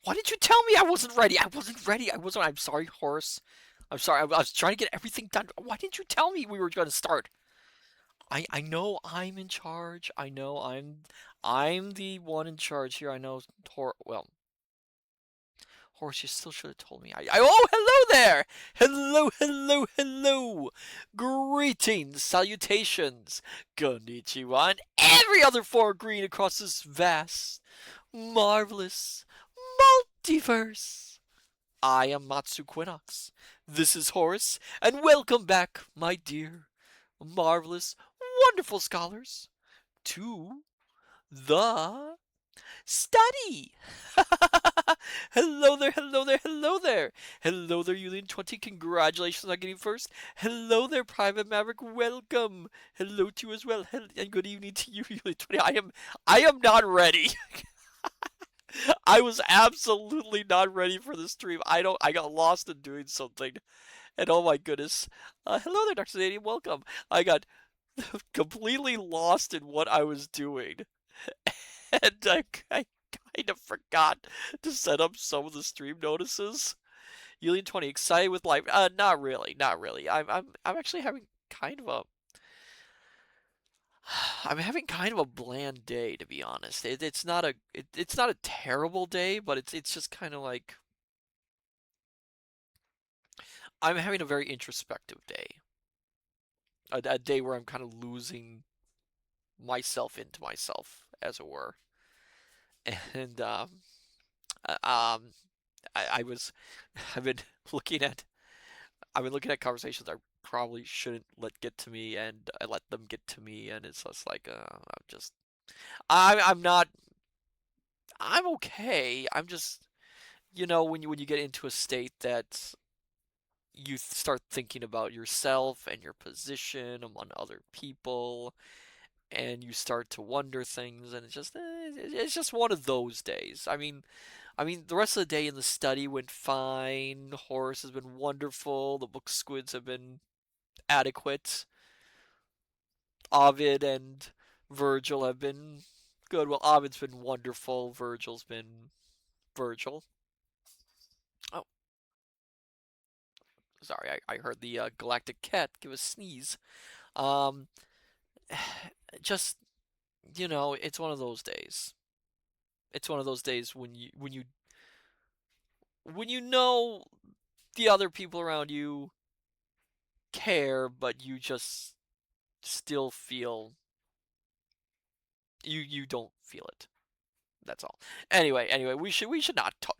Why didn't you tell me I wasn't ready? I wasn't ready. I wasn't. I'm sorry, Horace. I'm sorry. I was trying to get everything done. Why didn't you tell me we were going to start? I know I'm in charge. I know I'm the one in charge here. I know well, Horace, you still should have told me. Oh, hello there! Hello, hello, hello! Greetings, salutations, konnichiwa, and every other form of green across this vast, marvelous multiverse. I am Matsu Quinox. This is Horace, and welcome back, my dear, marvelous, wonderful scholars, to the study. Hello there, hello there, hello there. Hello there, Julian 20. Congratulations on getting first. Hello there, Private Maverick. Welcome. Hello to you as well. And good evening to you, Julian 20. I am not ready. I was absolutely not ready for the stream. I got lost in doing something. And oh my goodness. Hello there, Dr. Zaney. Welcome. I got completely lost in what I was doing. And I kind of forgot to set up some of the stream notices. Yulian 20, excited with life. Not really, not really. I'm actually having kind of a I'm having kind of a bland day, to be honest. It's not a terrible day, but it's just kind of like I'm having a very introspective day. A day where I'm kind of losing myself into myself, as it were. And uh, um, I was I've been looking at I've been looking at conversations I probably shouldn't let get to me, and I let them get to me, and it's just like I'm not I'm okay. I'm just when you get into a state that you start thinking about yourself and your position among other people, and you start to wonder things, and it's just one of those days. I mean, the rest of the day in the study went fine. Horace has been wonderful. The book squids have been adequate. Ovid and Virgil have been good. Well, Ovid's been wonderful. Virgil's been Virgil. Oh, sorry, I heard the galactic cat give a sneeze. Um, just it's one of those days. It's one of those days when you know the other people around you care, but you just still feel you don't feel it. That's all. Anyway, we should not talk.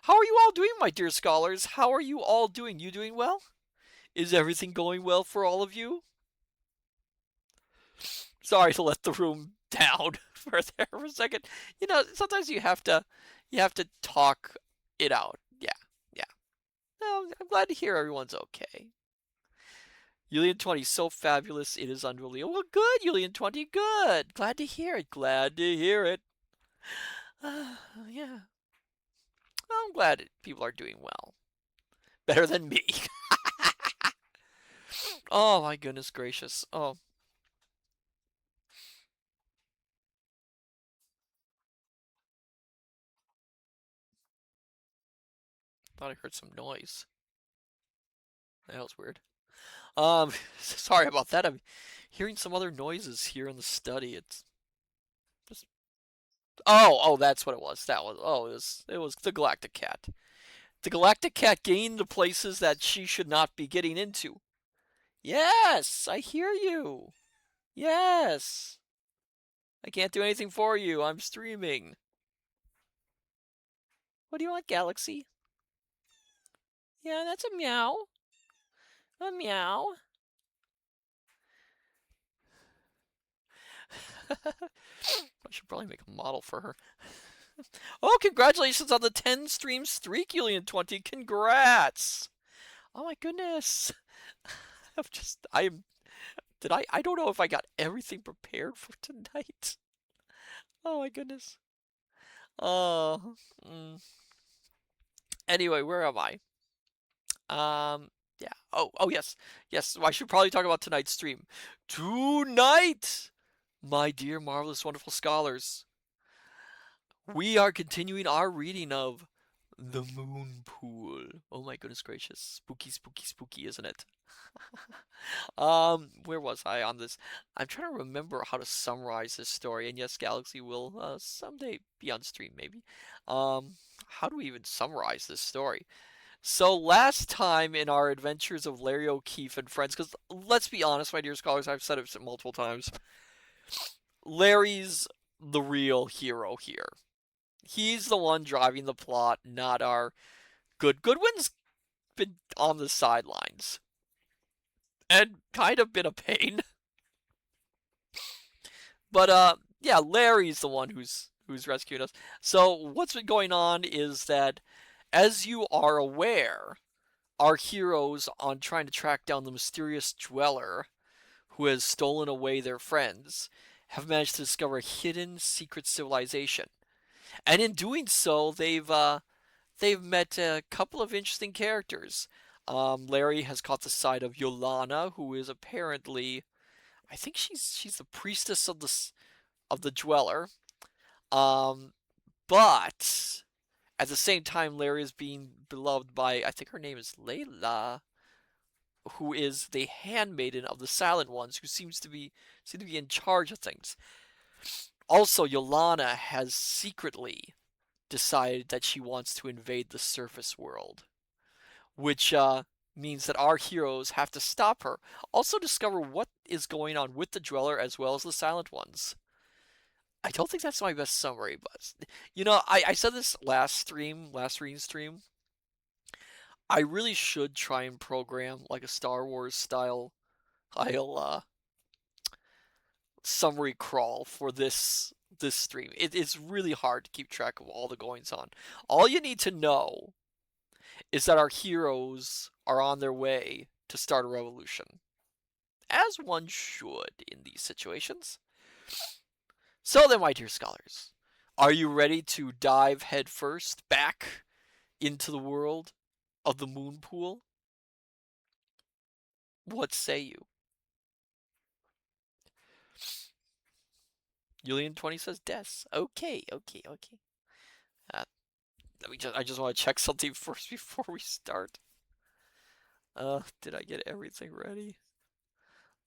How are you all doing, my dear scholars? How are you all doing? You doing well? Is everything going well for all of you? Sorry to let the room down for there for a second. Sometimes you have to talk it out. Yeah, yeah. No, I'm glad to hear everyone's okay. Julian 20, so fabulous, it is unbelievable. Well, good, Julian 20, good. Glad to hear it. Glad to hear it. Yeah. Well, I'm glad people are doing well. Better than me. Oh my goodness gracious. Oh, thought I heard some noise. That was weird. Sorry about that. I'm hearing some other noises here in the study. It's just oh, that's what it was. It was the Galactic Cat. The Galactic Cat gained the places that she should not be getting into. Yes, I hear you. Yes. I can't do anything for you. I'm streaming. What do you want, Galaxy? Yeah, that's a meow. A meow. I should probably make a model for her. Oh, congratulations on the 10 stream streak, Julian 20. Congrats. Oh my goodness. I'm I don't know if I got everything prepared for tonight. Oh my goodness. Oh. Anyway, where am I? Yeah. Oh yes. Yes, I should probably talk about tonight's stream. Tonight, my dear marvelous wonderful scholars, we are continuing our reading of The moon pool. Oh my goodness gracious. Spooky, spooky, spooky, isn't it? Where was I on this? I'm trying to remember how to summarize this story, and yes, Galaxy will someday be on stream, maybe. Um, how do we even summarize this story? So last time in our adventures of Larry O'Keefe and friends, because let's be honest, my dear scholars, I've said it multiple times, Larry's the real hero here. He's the one driving the plot, not our Goodwin's been on the sidelines and kind of been a pain. But yeah, Larry's the one who's rescued us. So what's been going on is that, as you are aware, our heroes on trying to track down the mysterious dweller who has stolen away their friends have managed to discover a hidden secret civilization. And in doing so, they've met a couple of interesting characters. Larry has caught the side of Yolana, who is apparently, I think she's the priestess of the dweller. Um, but at the same time, Larry is being beloved by, I think her name is Layla, who is the handmaiden of the Silent Ones, who seem to be in charge of things. Also, Yolana has secretly decided that she wants to invade the surface world, which means that our heroes have to stop her. Also, discover what is going on with the Dweller as well as the Silent Ones. I don't think that's my best summary, but I said this last stream stream. I really should try and program like a Star Wars style I'll summary crawl for this stream. It's really hard to keep track of all the goings on. All you need to know is that our heroes are on their way to start a revolution, as one should in these situations. So then, my dear scholars, are you ready to dive headfirst back into the world of the moon pool? What say you? Julian20 says des. Okay, okay, okay. Uh, I just want to check something first before we start. Did I get everything ready?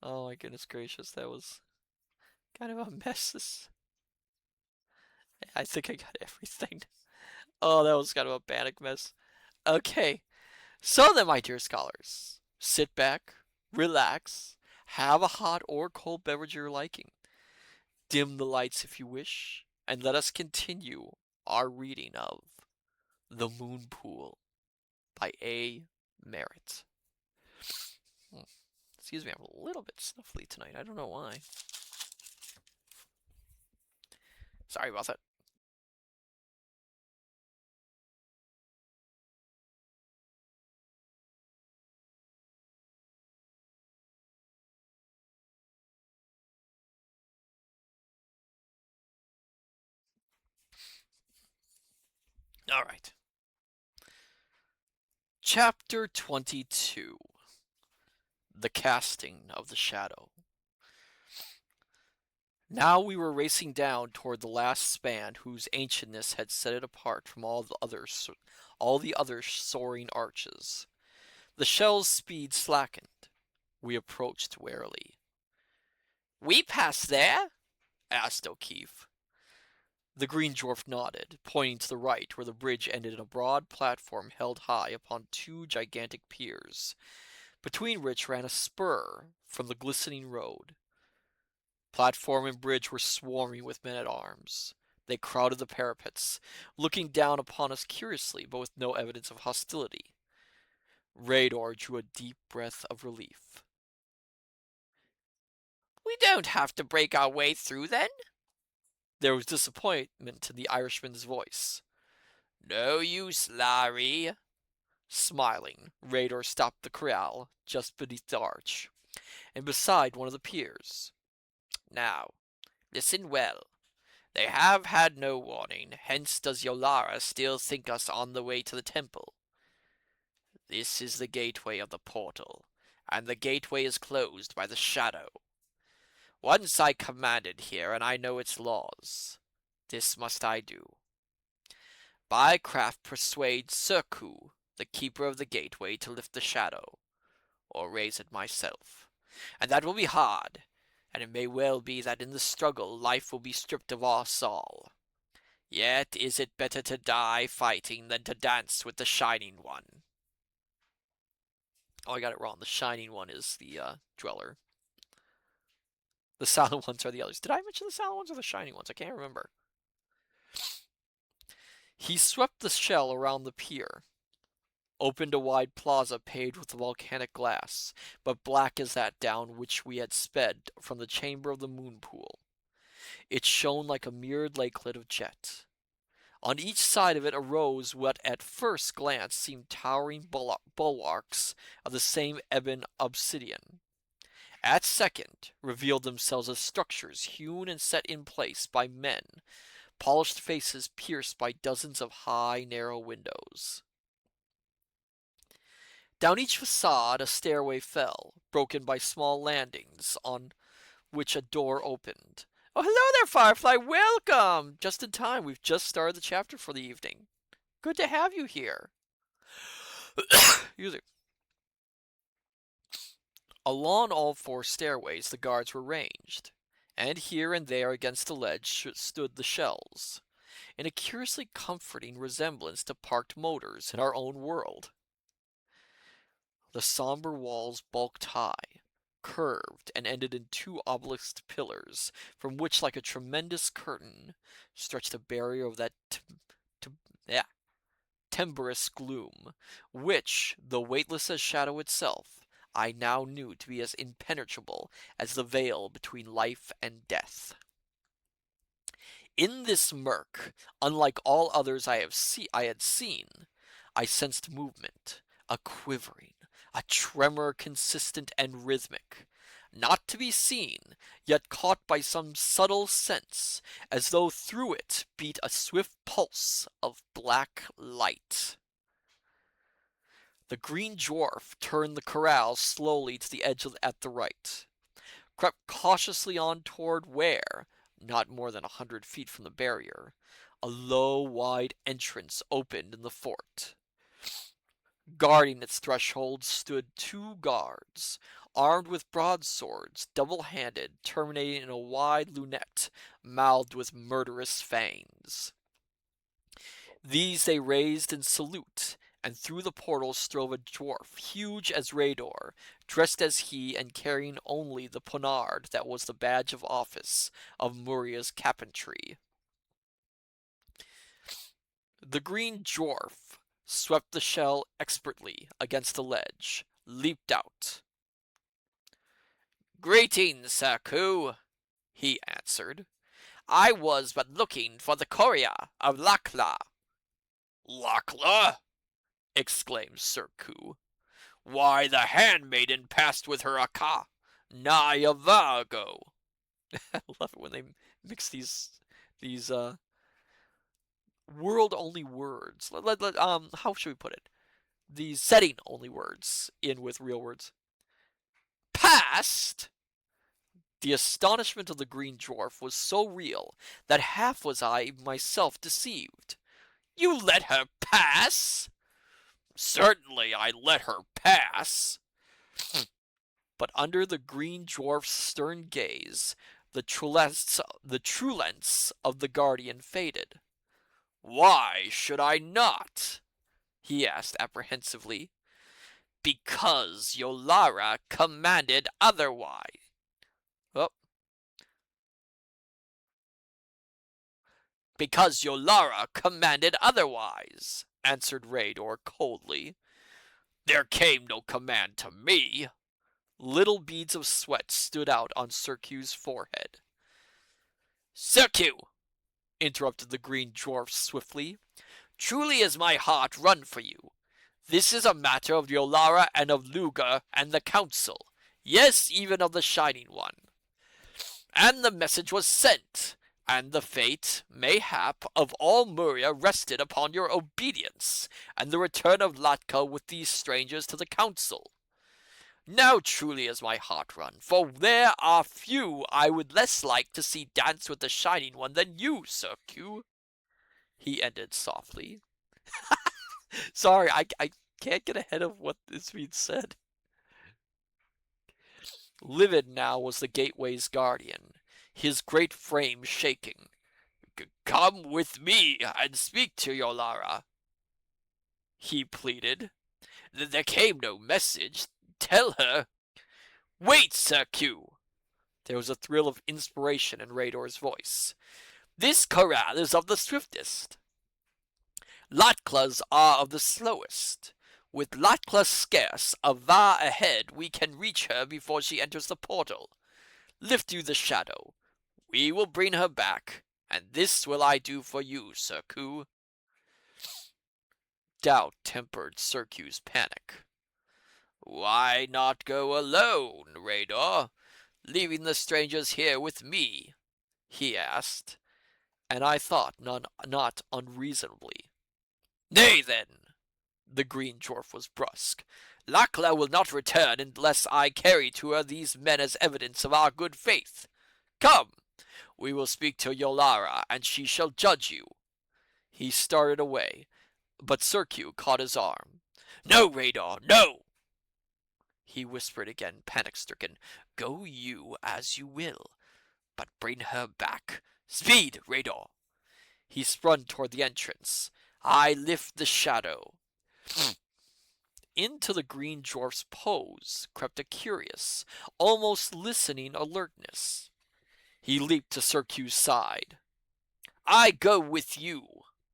Oh my goodness gracious, that was kind of a mess. I think I got everything. Oh, that was kind of a panic mess. Okay, so then, my dear scholars, sit back, relax, have a hot or cold beverage of your liking, dim the lights if you wish, and let us continue our reading of The Moon Pool by A. Merritt. Excuse me, I'm a little bit snuffly tonight. I don't know why. Sorry about that. All right. Chapter 22. The Casting of the Shadow. Now we were racing down toward the last span whose ancientness had set it apart from all the other soaring arches. The shell's speed slackened. We approached warily. "We pass there?" asked O'Keefe. The green dwarf nodded, pointing to the right where the bridge ended in a broad platform held high upon two gigantic piers, between which ran a spur from the glistening road. Platform and bridge were swarming with men-at-arms. They crowded the parapets, looking down upon us curiously, but with no evidence of hostility. Rador drew a deep breath of relief. "We don't have to break our way through, then?" There was disappointment in the Irishman's voice. "No use, Larry." Smiling, Rador stopped the corral just beneath the arch, and beside one of the piers. "Now, listen well. They have had no warning, hence does Yolara still think us on the way to the temple. This is the gateway of the portal, and the gateway is closed by the shadow. Once I commanded here, and I know its laws. This must I do. By craft persuade Surku, the keeper of the gateway, to lift the shadow, or raise it myself. And that will be hard, and it may well be that in the struggle life will be stripped of us all. Yet is it better to die fighting than to dance with the Shining One. Oh, I got it wrong. The Shining One is the Dweller. The Silent Ones are the others. Did I mention the Silent Ones or the Shining Ones? I can't remember. He swept the shell around the pier, opened a wide plaza paved with volcanic glass, but black as that down which we had sped from the chamber of the moon pool. It shone like a mirrored lakelet of jet. On each side of it arose what at first glance seemed towering bulwarks of the same ebon obsidian. At second, revealed themselves as structures hewn and set in place by men, polished faces pierced by dozens of high, narrow windows. Down each facade a stairway fell, broken by small landings on which a door opened. Oh, hello there, Firefly. Welcome! Just in time. We've just started the chapter for the evening. Good to have you here. Along all four stairways the guards were ranged, and here and there against the ledge stood the shells, in a curiously comforting resemblance to parked motors in our own world. The somber walls bulked high, curved, and ended in two obelisk pillars, from which, like a tremendous curtain, stretched a barrier of that timbrous gloom, which, though weightless as shadow itself, I now knew to be as impenetrable as the veil between life and death. In this murk, unlike all others I had seen, I sensed movement, a quivering, a tremor consistent and rhythmic, not to be seen, yet caught by some subtle sense, as though through it beat a swift pulse of black light. The green dwarf turned the corral slowly to the edge at the right, crept cautiously on toward where, not more than 100 feet from the barrier, a low, wide entrance opened in the fort. Guarding its threshold stood two guards, armed with broadswords, double-handed, terminating in a wide lunette, mouthed with murderous fangs. These they raised in salute, and through the portal strove a dwarf, huge as Rador, dressed as he and carrying only the poniard that was the badge of office of Muria's capentry. The green dwarf swept the shell expertly against the ledge, leaped out. "Greetings, Saku," he answered. "I was but looking for the courier of Lakla." "Lakla?" exclaimed Surku. "Why, the handmaiden passed with her Aka nigh a hour ago." I love it when they mix these world only words. How should we put it? These setting only words in with real words. Passed? The astonishment of the green dwarf was so real that half was I myself deceived. "You let her pass?" "Certainly I let her pass." But under the green dwarf's stern gaze, the truculence of the guardian faded. "Why should I not?" he asked apprehensively. "Because Yolara commanded otherwise." Oh. "Because Yolara commanded otherwise," answered Rador coldly. "There came no command to me." Little beads of sweat stood out on Surku's forehead. "Surku!" interrupted the green dwarf swiftly. "Truly is my heart run for you. This is a matter of Yolara and of Luga and the council, yes, even of the Shining One. And the message was sent, and the fate, mayhap, of all Muria rested upon your obedience, and the return of Latka with these strangers to the council. Now truly is my heart run, for there are few I would less like to see dance with the Shining One than you, Surku." he ended softly. Sorry, I can't get ahead of what is being said. Livid now was the gateway's guardian, his great frame shaking. Come with me and speak to Yolara, he pleaded. There came no message. Tell her. Wait, Sir Q. There was a thrill of inspiration in Rador's voice. This corral is of the swiftest. Latklas are of the slowest. With Latklas scarce, a va ahead, we can reach her before she enters the portal. Lift you the shadow. We will bring her back, and this will I do for you, Sir Q. Doubt tempered Sir Q's panic. Why not go alone, Rador, leaving the strangers here with me? He asked, and I thought not unreasonably. Nay, then, the green dwarf was brusque. Lakla will not return unless I carry to her these men as evidence of our good faith. Come, we will speak to Yolara, and she shall judge you. He started away, but Sir Q caught his arm. No, Radar, no! He whispered again, panic-stricken. Go you as you will, but bring her back. Speed, Radar! He spun toward the entrance. I lift the shadow. Into the green dwarf's pose crept a curious, almost listening alertness. He leaped to Sir Q's side. I go with you,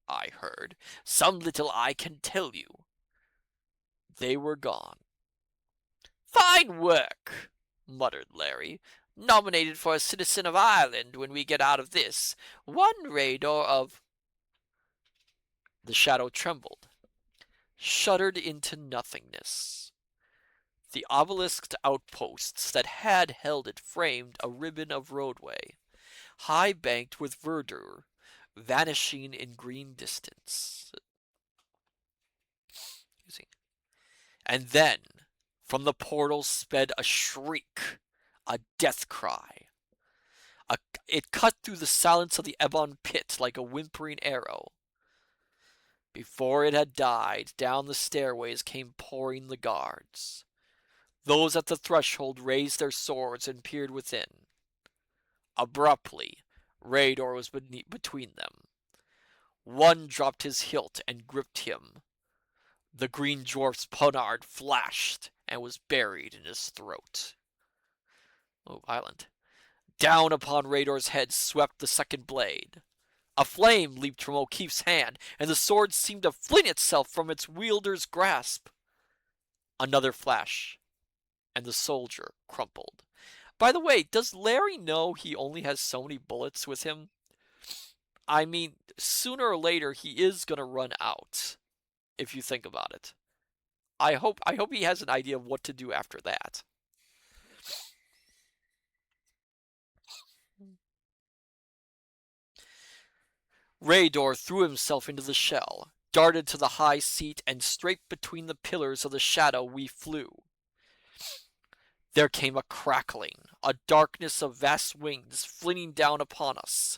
I heard. Some little I can tell you. They were gone. Fine work, muttered Larry. Nominated for a citizen of Ireland when we get out of this. One Radar of... The shadow trembled, shuddered into nothingness. The obelisked outposts that had held it framed a ribbon of roadway, high banked with verdure, vanishing in green distance. And then, from the portal sped a shriek, a death cry. It cut through the silence of the Ebon pit like a whimpering arrow. Before it had died, down the stairways came pouring the guards. Those at the threshold raised their swords and peered within. Abruptly, Rador was between them. One dropped his hilt and gripped him. The green dwarf's poniard flashed and was buried in his throat. Oh, violent. Down upon Rador's head swept the second blade. A flame leaped from O'Keefe's hand, and the sword seemed to fling itself from its wielder's grasp. Another flash, and the soldier crumpled. By the way, does Larry know he only has so many bullets with him? I mean, sooner or later he is going to run out, if you think about it. I hope he has an idea of what to do after that. Rador threw himself into the shell, darted to the high seat, and straight between the pillars of the shadow we flew. There came a crackling, a darkness of vast wings flinging down upon us.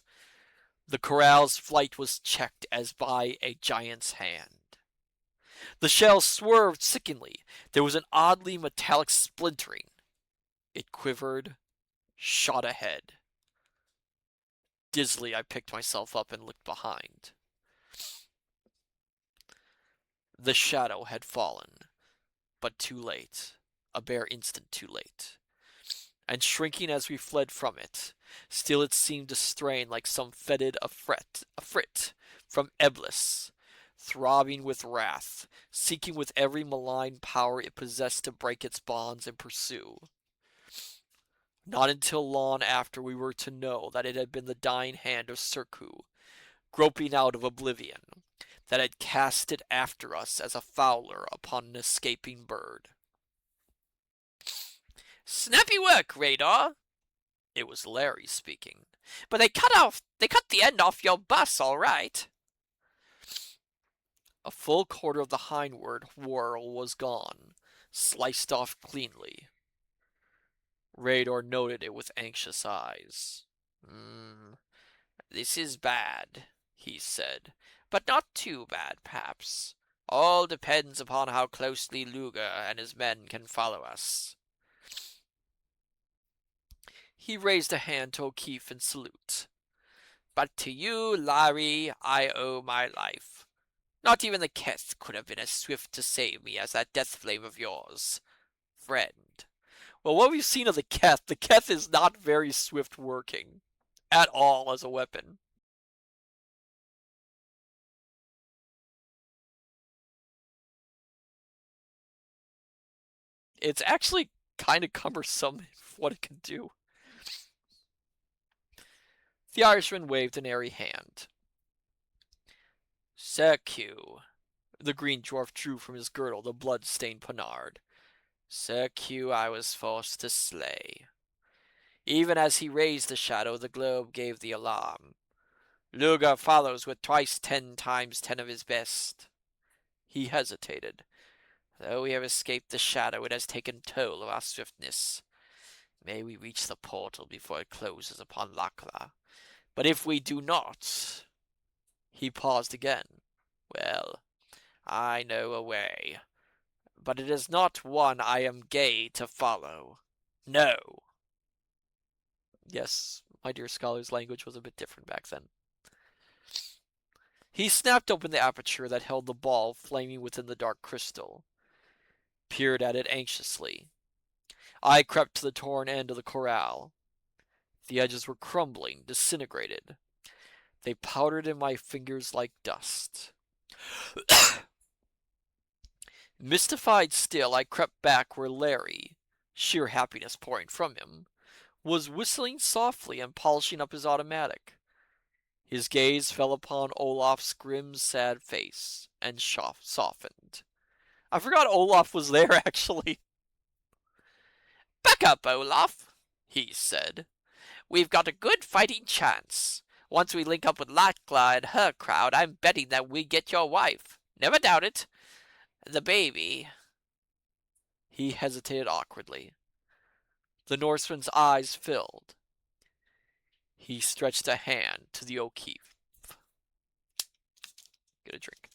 The corral's flight was checked as by a giant's hand. The shell swerved sickeningly. There was an oddly metallic splintering. It quivered, shot ahead. Dizzily, I picked myself up and looked behind. The shadow had fallen, but too late, a bare instant too late. And shrinking as we fled from it, still it seemed to strain like some fetid afrit from Eblis, throbbing with wrath, seeking with every malign power it possessed to break its bonds and pursue. Not until long after we were to know that it had been the dying hand of Sir Q, groping out of oblivion, that had cast it after us as a fowler upon an escaping bird. Snappy work, Radar! It was Larry speaking. But they cut the end off your bus, all right. A full quarter of the hindward whorl was gone, sliced off cleanly. Radar noted it with anxious eyes. This is bad, he said. but not too bad, perhaps. All depends upon how closely Luger and his men can follow us. He raised a hand to O'Keefe in salute. But to you, Larry, I owe my life. Not even the Keth could have been as swift to save me as that death flame of yours, friend. Well, what we've seen of the Keth is not very swift working at all as a weapon. It's actually kind of cumbersome what it can do. The Irishman waved an airy hand. Secu. The green dwarf drew from his girdle the blood-stained poniard. Secu I was forced to slay. Even as he raised the shadow, the globe gave the alarm. Luger follows with twice 10 times 10 of his best. He hesitated. Though we have escaped the shadow, it has taken toll of our swiftness. May we reach the portal before it closes upon Lakla. But if we do not... He paused again. Well, I know a way. But it is not one I am gay to follow. No. Yes, my dear scholar's language was a bit different back then. He snapped open the aperture that held the ball flaming within the dark crystal, peered at it anxiously. I crept to the torn end of the corral. The edges were crumbling, disintegrated. They powdered in my fingers like dust. Mystified still, I crept back where Larry, sheer happiness pouring from him, was whistling softly and polishing up his automatic. His gaze fell upon Olaf's grim, sad face, and softened. I forgot Olaf was there, actually. Back up, Olaf, he said. We've got a good fighting chance. Once we link up with Latla and her crowd, I'm betting that we get your wife. Never doubt it. The baby. He hesitated awkwardly. The Norseman's eyes filled. He stretched a hand to the O'Keefe. Get a drink.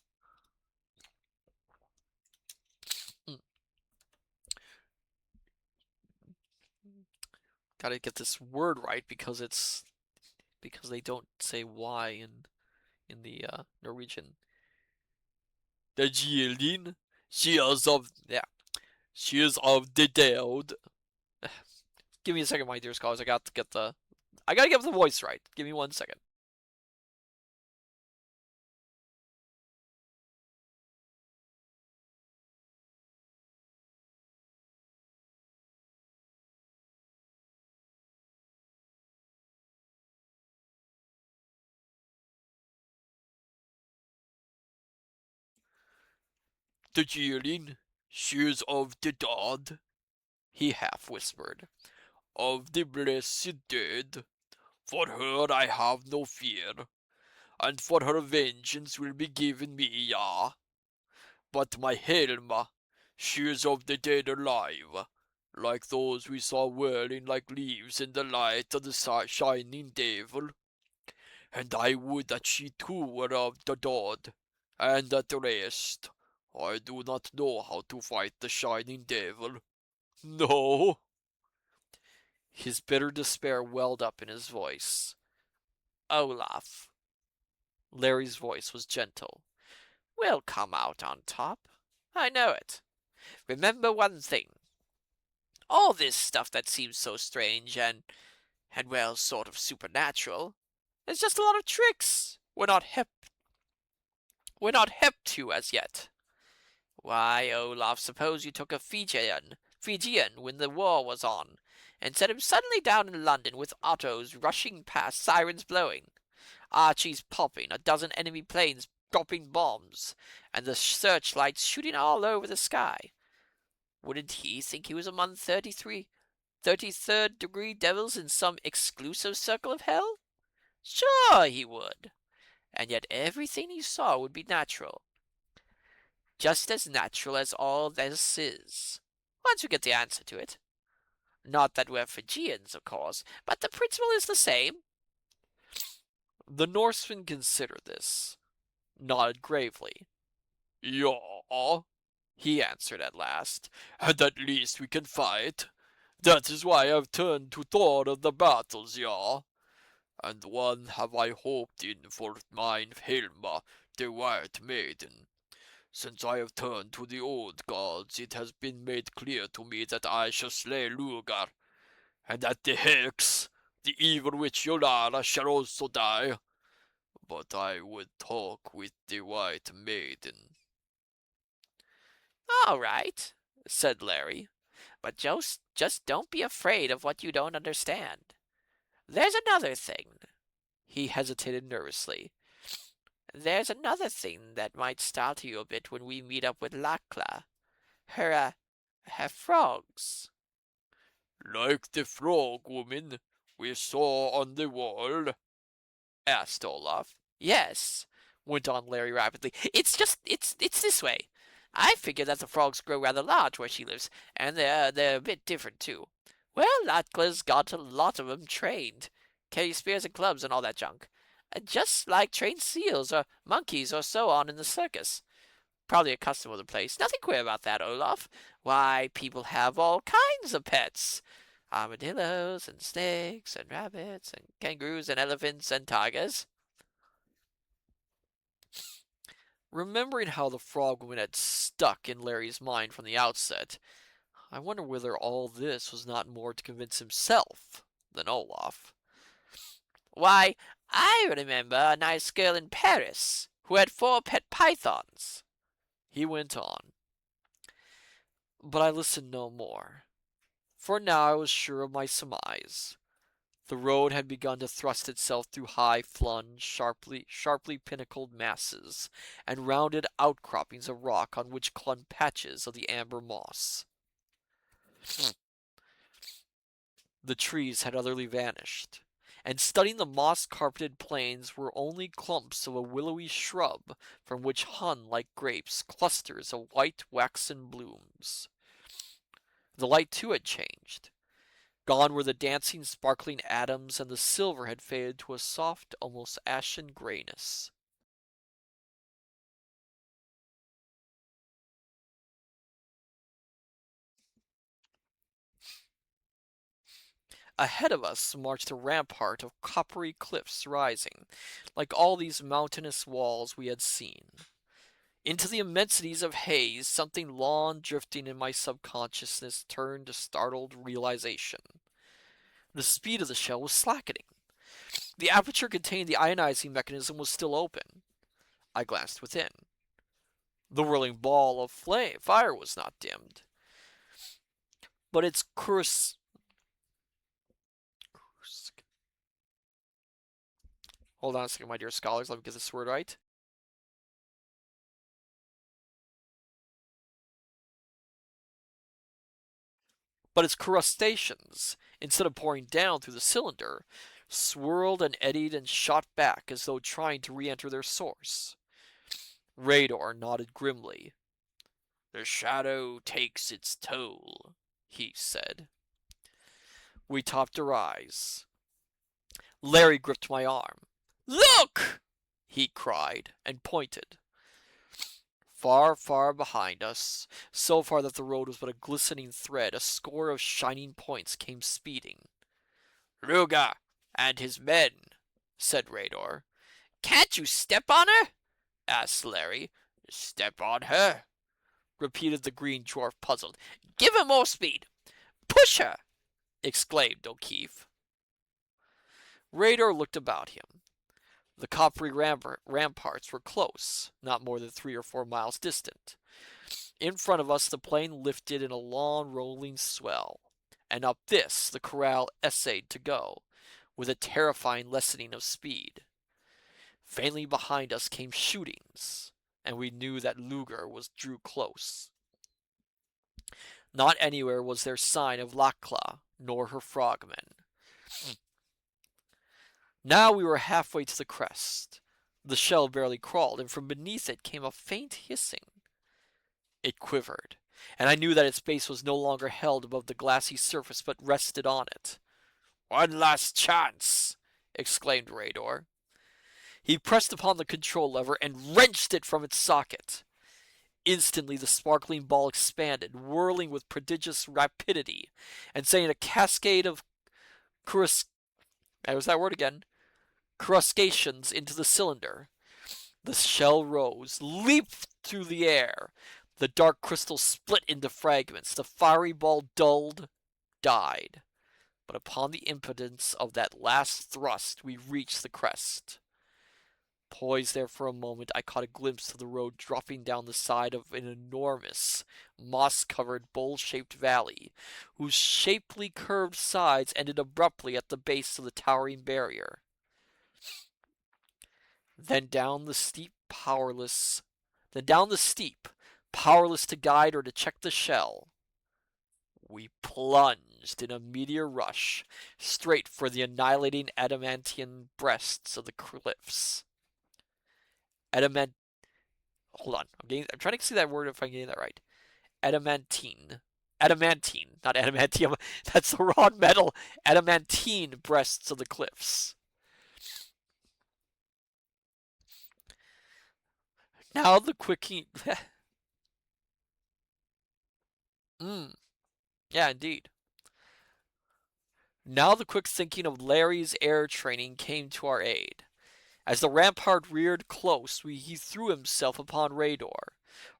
Gotta get this word right because they don't say Y in the Norwegian. The Jildin, she is of the dead. Give me a second, my dear scholars. I gotta get the voice right. Give me 1 second. The Jildin, she is of the dead. He half whispered. Of the blessed dead. For her I have no fear, and for her vengeance will be given me, yeah. But my Helma, she is of the dead alive, like those we saw whirling like leaves in the light of the shining devil. And I would that she too were of the dead, and that the rest. I do not know how to fight the shining devil. No. His bitter despair welled up in his voice. Olaf. Larry's voice was gentle. We'll come out on top. I know it. Remember one thing. All this stuff that seems so strange and well, sort of supernatural, is just a lot of tricks. We're not hip to as yet. Why, Olaf, suppose you took a Fijian when the war was on, and set him suddenly down in London with autos rushing past, sirens blowing, Archies popping, a dozen enemy planes dropping bombs, and the searchlights shooting all over the sky. Wouldn't he think he was among 33rd degree devils in some exclusive circle of hell? Sure he would. And yet everything he saw would be natural. Just as natural as all this is. Once you get the answer to it. Not that we're Fijians, of course, but the principle is the same. The Norseman considered this. nodded gravely. Yeah, he answered at last, and at least we can fight. That is why I've turned to Thor of the battles, yeah. And one have I hoped in for mine Hilma, the White Maiden. Since I have turned to the old gods, it has been made clear to me that I shall slay Lugar, and that the Hex, the evil witch Yolara, shall also die. But I would talk with the White Maiden. All right, said Larry, but just don't be afraid of what you don't understand. There's another thing. He hesitated nervously. There's another thing that might startle you a bit when we meet up with Lakla. Her, uh, her frogs. Like the frog woman we saw on the wall? Asked Olaf. Yes, went on Larry rapidly. It's this way. I figure that the frogs grow rather large where she lives, and they're a bit different too. Well, Lakla's got a lot of 'em trained. Carry spears and clubs and all that junk. Just like trained seals or monkeys or so on in the circus. Probably a custom of the place. Nothing queer about that, Olaf. Why, people have all kinds of pets. Armadillos and snakes and rabbits and kangaroos and elephants and tigers. Remembering how the frog woman had stuck in Larry's mind from the outset, I wonder whether all this was not more to convince himself than Olaf. Why, I remember a nice girl in Paris who had 4 pet pythons. He went on, but I listened no more, for now I was sure of my surmise. The road had begun to thrust itself through high-flung, sharply pinnacled masses, and rounded outcroppings of rock on which clung patches of the amber moss. The trees had utterly vanished, and studding the moss-carpeted plains were only clumps of a willowy shrub from which hung like grapes clusters of white waxen blooms. The light too had changed. Gone were the dancing, sparkling atoms, and the silver had faded to a soft, almost ashen grayness. Ahead of us marched a rampart of coppery cliffs rising, like all these mountainous walls we had seen. Into the immensities of haze, something long drifting in my subconsciousness turned to startled realization. The speed of the shell was slackening. The aperture containing the ionizing mechanism was still open. I glanced within. The whirling ball of fire was not dimmed, but its hold on a second, my dear scholars, let me get this word right. But its crustaceans, instead of pouring down through the cylinder, swirled and eddied and shot back as though trying to re-enter their source. Radar nodded grimly. The shadow takes its toll, he said. We topped a rise. Larry gripped my arm. Look! He cried and pointed. Far, far behind us, so far that the road was but a glistening thread, a score of shining points came speeding. Ruga and his men, said Radar. Can't you step on her? Asked Larry. Step on her, repeated the green dwarf, puzzled. Give her more speed. Push her, exclaimed O'Keefe. Radar looked about him. The coppery ramparts were close, not more than 3 or 4 miles distant. In front of us the plain lifted in a long rolling swell, and up this the corral essayed to go, with a terrifying lessening of speed. Faintly behind us came shootings, and we knew that Luger drew close. Not anywhere was there sign of Lakla nor her frogmen. Now we were halfway to the crest. The shell barely crawled, and from beneath it came a faint hissing. It quivered, and I knew that its base was no longer held above the glassy surface but rested on it. One last chance, exclaimed Radar. He pressed upon the control lever and wrenched it from its socket. Instantly, the sparkling ball expanded, whirling with prodigious rapidity, and sending a cascade of corus- there's that word again, coruscations into the cylinder. The shell rose, leaped through the air. The dark crystal split into fragments. The fiery ball dulled, died. But upon the impotence of that last thrust, we reached the crest. Poised there for a moment, I caught a glimpse of the road dropping down the side of an enormous, moss-covered, bowl-shaped valley, whose shapely curved sides ended abruptly at the base of the towering barrier. Then down the steep, powerless to guide or to check the shell, we plunged in a meteor rush straight for the annihilating adamantine breasts of the cliffs. Adamant Hold on. I'm trying to see that word if I'm getting that right. Adamantine. Adamantine, not adamantium. That's the raw metal. Adamantine breasts of the cliffs. Now the quickie. Yeah, indeed. Now the quick thinking of Larry's air training came to our aid. As the rampart reared close, he threw himself upon Rador,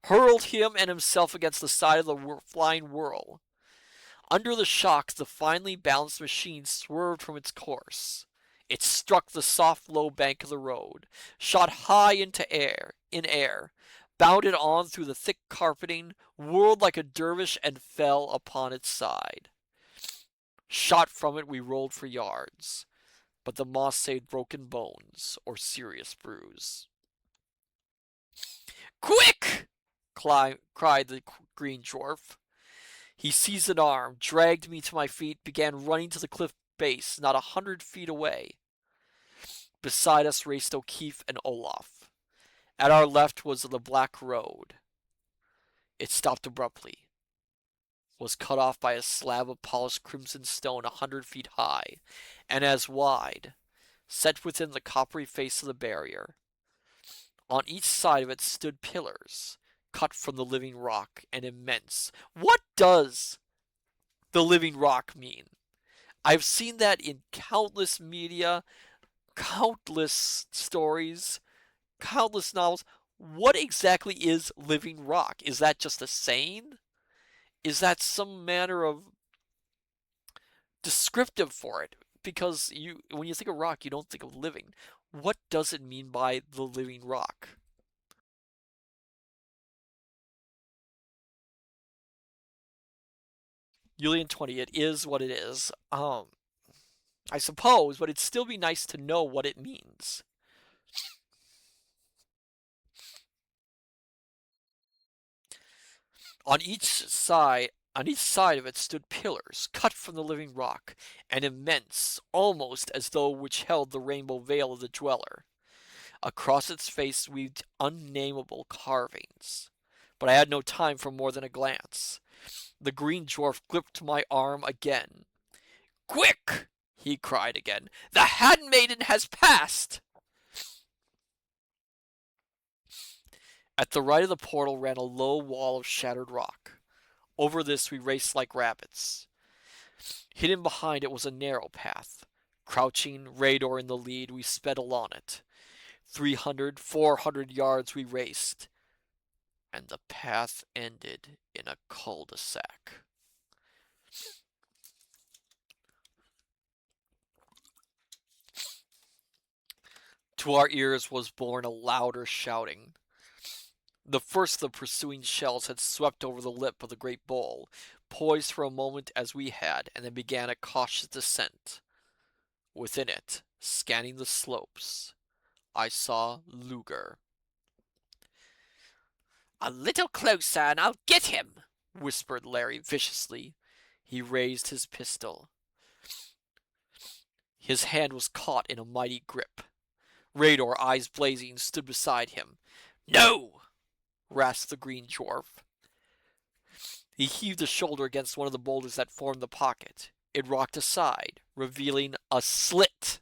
hurled him and himself against the side of the flying whirl. Under the shock, the finely balanced machine swerved from its course. It struck the soft low bank of the road, shot high in air, bounded on through the thick carpeting, whirled like a dervish, and fell upon its side. Shot from it, we rolled for yards, but the moss saved broken bones or serious bruise. "Quick!" cried the green dwarf. He seized an arm, dragged me to my feet, began running to the cliff base, not 100 feet away. Beside us raced O'Keefe and Olaf. At our left was the black road. It stopped abruptly, was cut off by a slab of polished crimson stone 100 feet high, and as wide, set within the coppery face of the barrier. On each side of it stood pillars, cut from the living rock, and immense. What does the living rock mean? I've seen that in countless media, countless stories, countless novels. What exactly is living rock? Is that just a saying? Is that some manner of descriptive for it? Because when you think of rock, you don't think of living. What does it mean by the living rock? Julian 20, it is what it is. I suppose, but it'd still be nice to know what it means. On each side, on each side of it stood pillars, cut from the living rock, and immense, almost as though which held the rainbow veil of the dweller. Across its face weaved unnameable carvings. But I had no time for more than a glance. The green dwarf gripped my arm again. "Quick!" he cried again. "The handmaiden has passed!" At the right of the portal ran a low wall of shattered rock. Over this we raced like rabbits. Hidden behind it was a narrow path. Crouching, Rador in the lead, we sped along it. 300, 400 yards we raced, and the path ended in a cul-de-sac. To our ears was borne a louder shouting. The first of the pursuing shells had swept over the lip of the great bowl, poised for a moment as we had, and then began a cautious descent. Within it, scanning the slopes, I saw Luger. "A little closer and I'll get him," whispered Larry viciously. He raised his pistol. His hand was caught in a mighty grip. Rador, eyes blazing, stood beside him. "No!" rasped the green dwarf. He heaved a shoulder against one of the boulders that formed the pocket. It rocked aside, revealing a slit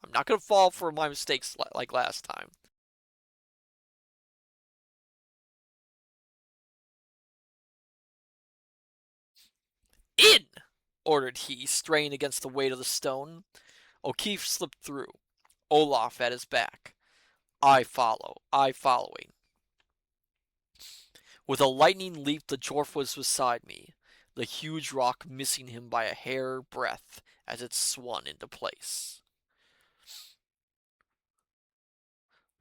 I'm not gonna fall for my mistakes like last time. In! Ordered he, straining against the weight of the stone. O'Keefe slipped through, Olaf at his back. I following. With a lightning leap, the dwarf was beside me, the huge rock missing him by a hair breadth as it swung into place.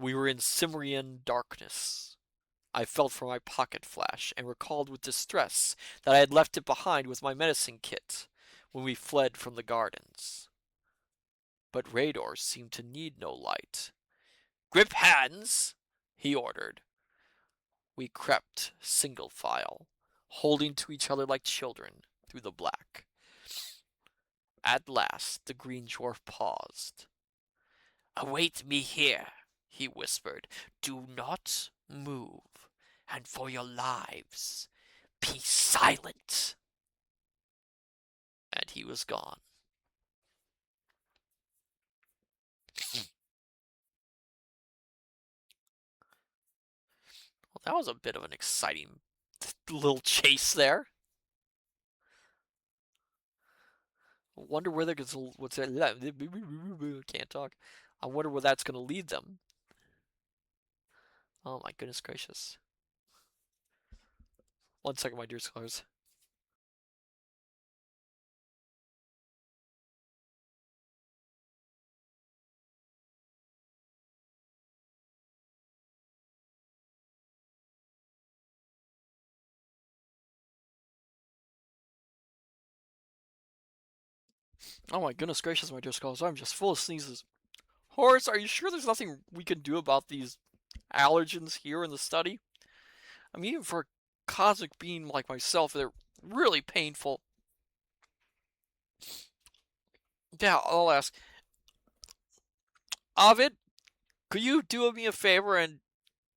We were in Cimmerian darkness. I felt for my pocket flash and recalled with distress that I had left it behind with my medicine kit when we fled from the gardens. But Rador seemed to need no light. Grip hands, he ordered. We crept, single file, holding to each other like children through the black. At last the green dwarf paused. Await me here, he whispered. Do not move, and for your lives, be silent. And he was gone. Well, that was a bit of an exciting little chase there. I wonder where they're gonna. What's that? Can't talk. I wonder where that's gonna lead them. Oh my goodness gracious. 1 second, my dear scholars. Oh my goodness gracious, my dear scholars. I'm just full of sneezes. Horace, are you sure there's nothing we can do about these allergens here in the study? I mean, even for a cosmic being like myself, they're really painful. Yeah, I'll ask. Ovid, could you do me a favor and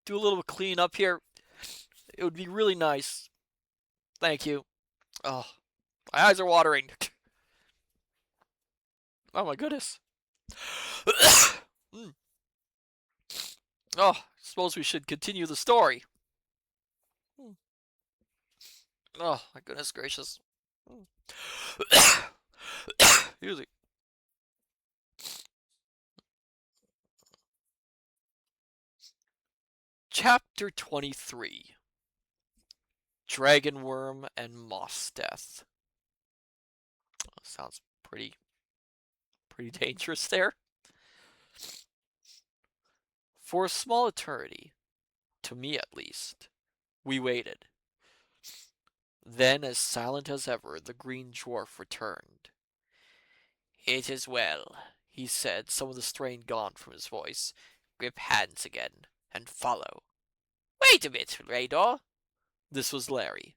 do a little clean up here? It would be really nice. Thank you. Oh, my eyes are watering. Oh my goodness. Mm. Oh, suppose we should continue the story. Mm. Oh my goodness gracious. Mm. Excuse me. Chapter 23. Dragon Worm and Moss Death. Sounds pretty dangerous there. For a small eternity, to me at least, we waited. Then, as silent as ever, the green dwarf returned. It is well, he said, some of the strain gone from his voice. Grip hands again, and follow. Wait a bit, Rador. This was Larry.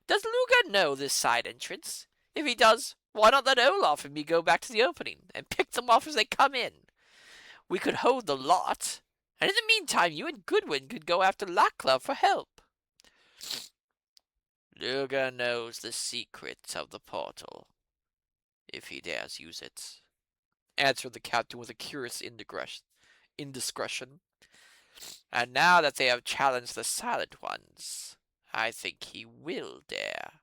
Does Luger know this side entrance? If he does, why not let Olaf and me go back to the opening and pick them off as they come in? We could hold the lot, and in the meantime you and Goodwin could go after Lackla for help. Luger knows the secrets of the portal, if he dares use it, answered the captain with a curious indiscretion. And now that they have challenged the Silent Ones, I think he will dare.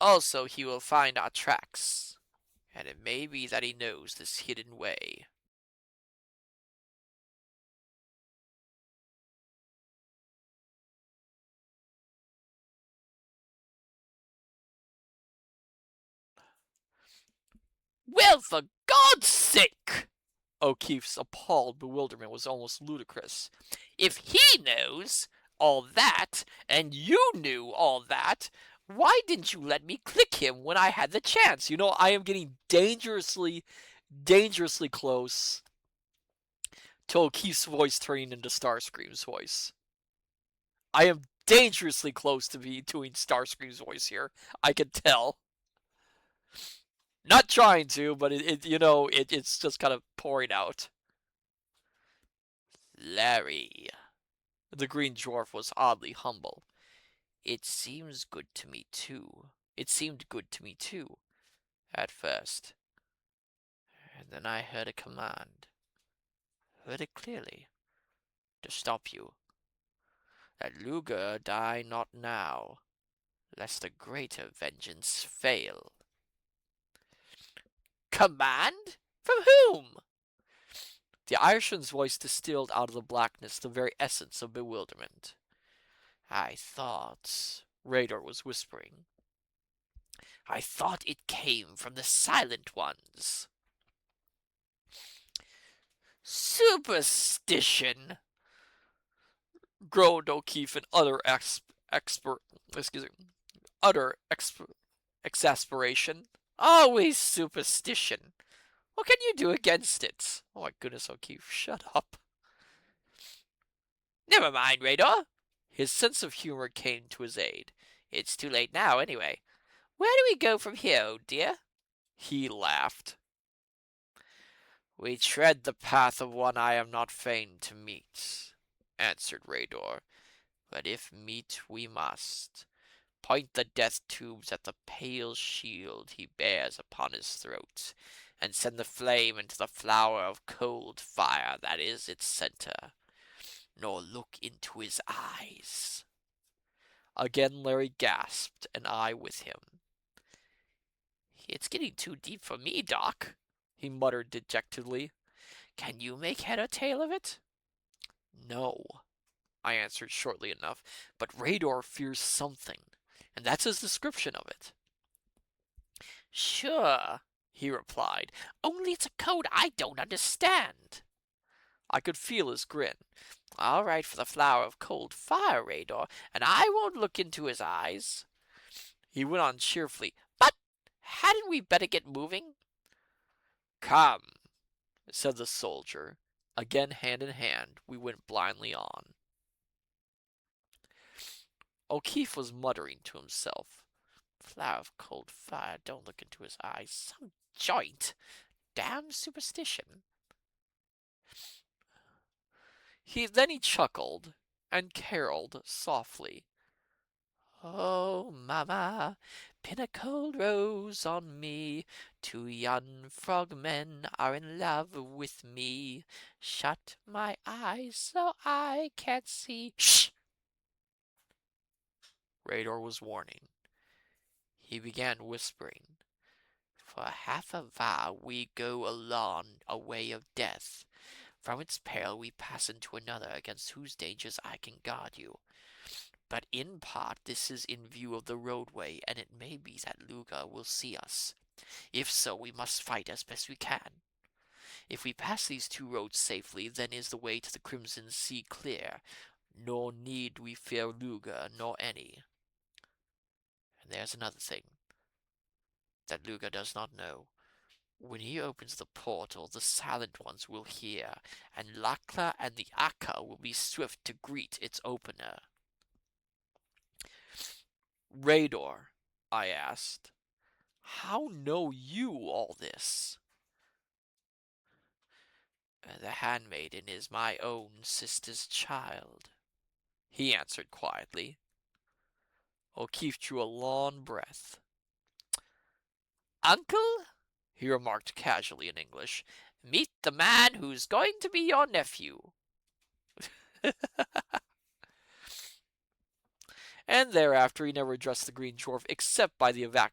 Also, he will find our tracks, and it may be that he knows this hidden way. Well, for God's sake! O'Keefe's appalled bewilderment was almost ludicrous. If he knows all that, and you knew all that, why didn't you let me click him when I had the chance? You know, I am getting dangerously close to O'Keefe's voice turning into Starscream's voice. I am dangerously close to be doing Starscream's voice here. I can tell. Not trying to, but it's just kind of pouring out. Larry. The green dwarf was oddly humble. It seems good to me too. It seemed good to me too, at first. Then I heard a command, heard it clearly, to stop you. That Luger die not now, lest a greater vengeance fail. Command? From whom? The Irishman's voice distilled out of the blackness the very essence of bewilderment. I thought, Radar was whispering, I thought it came from the Silent Ones. Superstition, Groaned O'Keefe in excuse me, utter exasperation. always superstition. What can you do against it? Oh my goodness, O'Keefe, shut up. Never mind, Radar. His sense of humor came to his aid. It's too late now, anyway. Where do we go from here, oh dear? He laughed. We tread the path of one I am not fain to meet, answered Radar. But if meet we must, point the death tubes at the pale shield he bears upon his throat, and send the flame into the flower of cold fire that is its center, nor look into his eyes. Again Larry gasped, and I with him. It's getting too deep for me, Doc, he muttered dejectedly. Can you make head or tail of it? No, I answered shortly enough, but Radar fears something, and that's his description of it. Sure, he replied, only it's a code I don't understand. I could feel his grin. All right for the flower of cold fire, Radar, and I won't look into his eyes. He went on cheerfully. But hadn't we better get moving? Come, said the soldier. Again, hand in hand, we went blindly on. O'Keefe was muttering to himself. Flower of cold fire, don't look into his eyes. Some joint. Damn superstition. Then he chuckled and caroled softly. Oh, mamma, pin a cold rose on me. 2 young frogmen are in love with me. Shut my eyes so I can't see. Shh! Radar was warning. He began whispering. For half a vow we go along a way of death. From its peril we pass into another, against whose dangers I can guard you. But in part this is in view of the roadway, and it may be that Luga will see us. If so, we must fight as best we can. If we pass these 2 roads safely, then is the way to the Crimson Sea clear, nor need we fear Luga nor any. And there's another thing that Luga does not know. When he opens the portal, the Silent Ones will hear, and Lakla and the Akka will be swift to greet its opener. Radar, I asked, how know you all this? The handmaiden is my own sister's child, he answered quietly. O'Keefe drew a long breath. Uncle, he remarked casually in English, meet the man who's going to be your nephew. And thereafter he never addressed the Green Dwarf except by I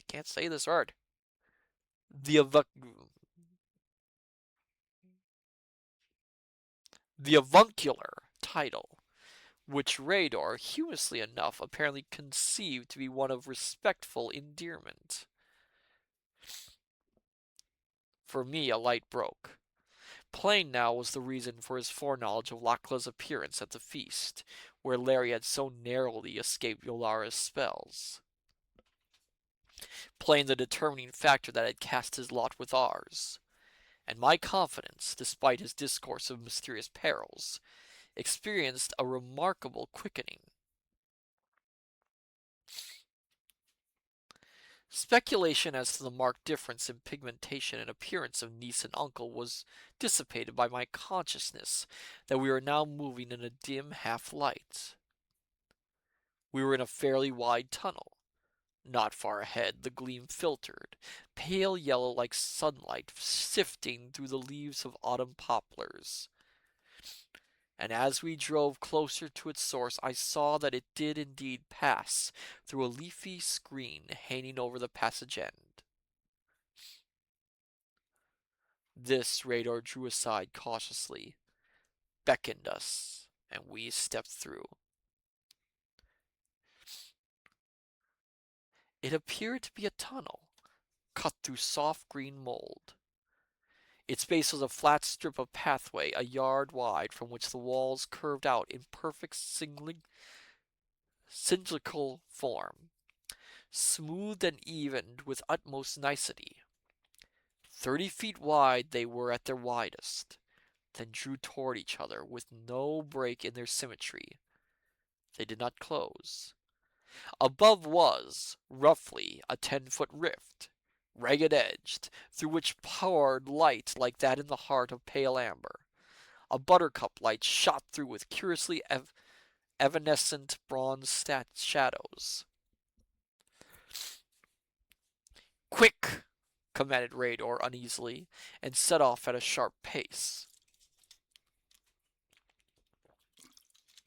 can't say this word. The avuncular title, which Radar, humorously enough, apparently conceived to be one of respectful endearment. For me, a light broke. Plain now was the reason for his foreknowledge of Lakla's appearance at the feast, where Larry had so narrowly escaped Yolara's spells. Plain the determining factor that had cast his lot with ours. And my confidence, despite his discourse of mysterious perils, experienced a remarkable quickening. Speculation as to the marked difference in pigmentation and appearance of niece and uncle was dissipated by my consciousness that we were now moving in a dim half-light. We were in a fairly wide tunnel, Not far ahead, the gleam filtered, pale yellow like sunlight sifting through the leaves of autumn poplars. And as we drove closer to its source, I saw that it did indeed pass through a leafy screen hanging over the passage end. This radar drew aside cautiously, beckoned us, and we stepped through. It appeared to be a tunnel, cut through soft green mold. Its base was a flat strip of pathway a yard wide from which the walls curved out in perfect cylindrical form, smoothed and evened with utmost nicety. 30 feet wide they were at their widest, then drew toward each other with no break in their symmetry. They did not close. Above was, roughly, a 10-foot rift, ragged edged, through which poured light like that in the heart of pale amber. A buttercup light shot through with curiously evanescent bronze shadows. "Quick!" commanded Rador uneasily, and set off at a sharp pace.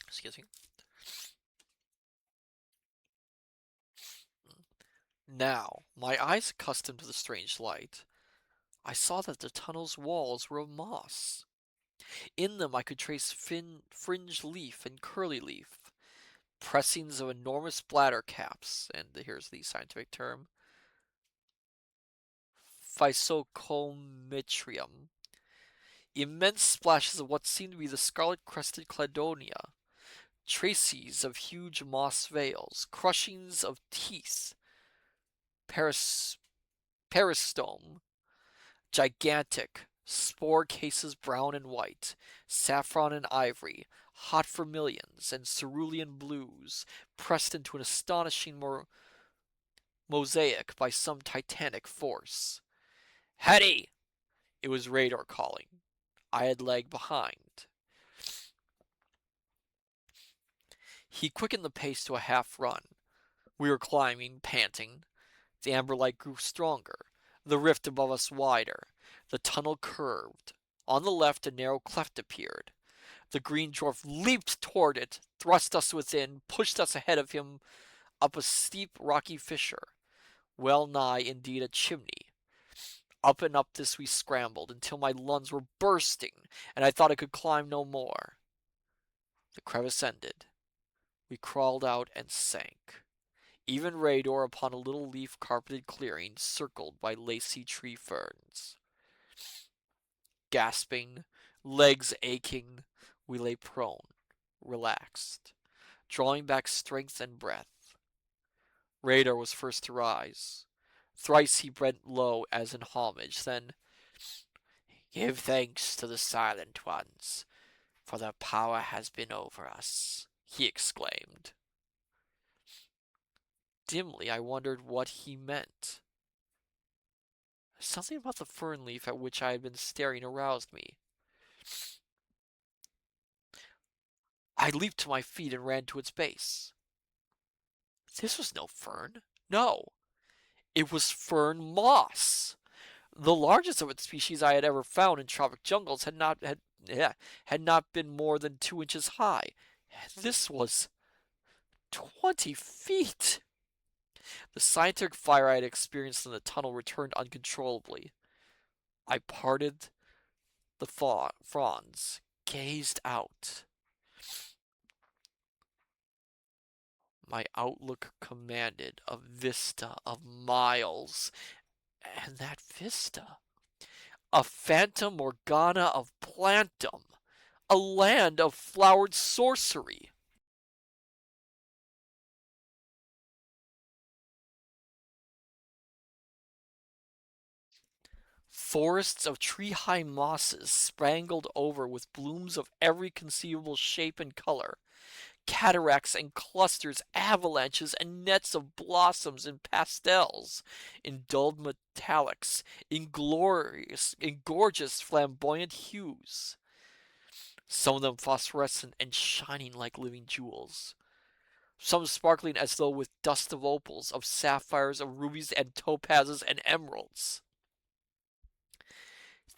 Excuse me. Now, my eyes accustomed to the strange light, I saw that the tunnel's walls were of moss. In them I could trace fringed leaf and curly leaf, pressings of enormous bladder caps, and here's the scientific term, Physocomitrium, immense splashes of what seemed to be the scarlet-crested cladonia, traces of huge moss veils, crushings of teeth, peris- peristome, gigantic, spore cases brown and white, saffron and ivory, hot vermilions and cerulean blues, pressed into an astonishing mosaic by some titanic force. "Hetty!" It was Radar calling. I had lagged behind. He quickened the pace to a half run. We were climbing, panting. The amber light grew stronger, the rift above us wider. The tunnel curved. On the left, a narrow cleft appeared. The green dwarf leaped toward it, thrust us within, pushed us ahead of him up a steep, rocky fissure, well nigh indeed a chimney. Up and up this we scrambled, until my lungs were bursting, and I thought I could climb no more. The crevice ended. We crawled out and sank. Even Rador upon a little leaf-carpeted clearing circled by lacy tree ferns. Gasping, legs aching, we lay prone, relaxed, drawing back strength and breath. Radar was first to rise. Thrice he bent low as in homage, then, "Give thanks to the Silent Ones, for their power has been over us," he exclaimed. Dimly I wondered what he meant. Something about the fern leaf at which I had been staring aroused me. I leaped to my feet and ran to its base. This was no fern. No, it was fern moss. The largest of its species I had ever found in tropic jungles had not been more than 2 inches high. This was 20 feet. The scientific fire I had experienced in the tunnel returned uncontrollably. I parted the fronds, gazed out. My outlook commanded a vista of miles, and that vista, a Fata Morgana of plantum, a land of flowered sorcery. Forests of tree-high mosses spangled over with blooms of every conceivable shape and color, cataracts and clusters, avalanches and nets of blossoms in pastels, in dulled metallics, in gorgeous flamboyant hues, some of them phosphorescent and shining like living jewels. some sparkling as though with dust of opals, of sapphires, of rubies and topazes and emeralds.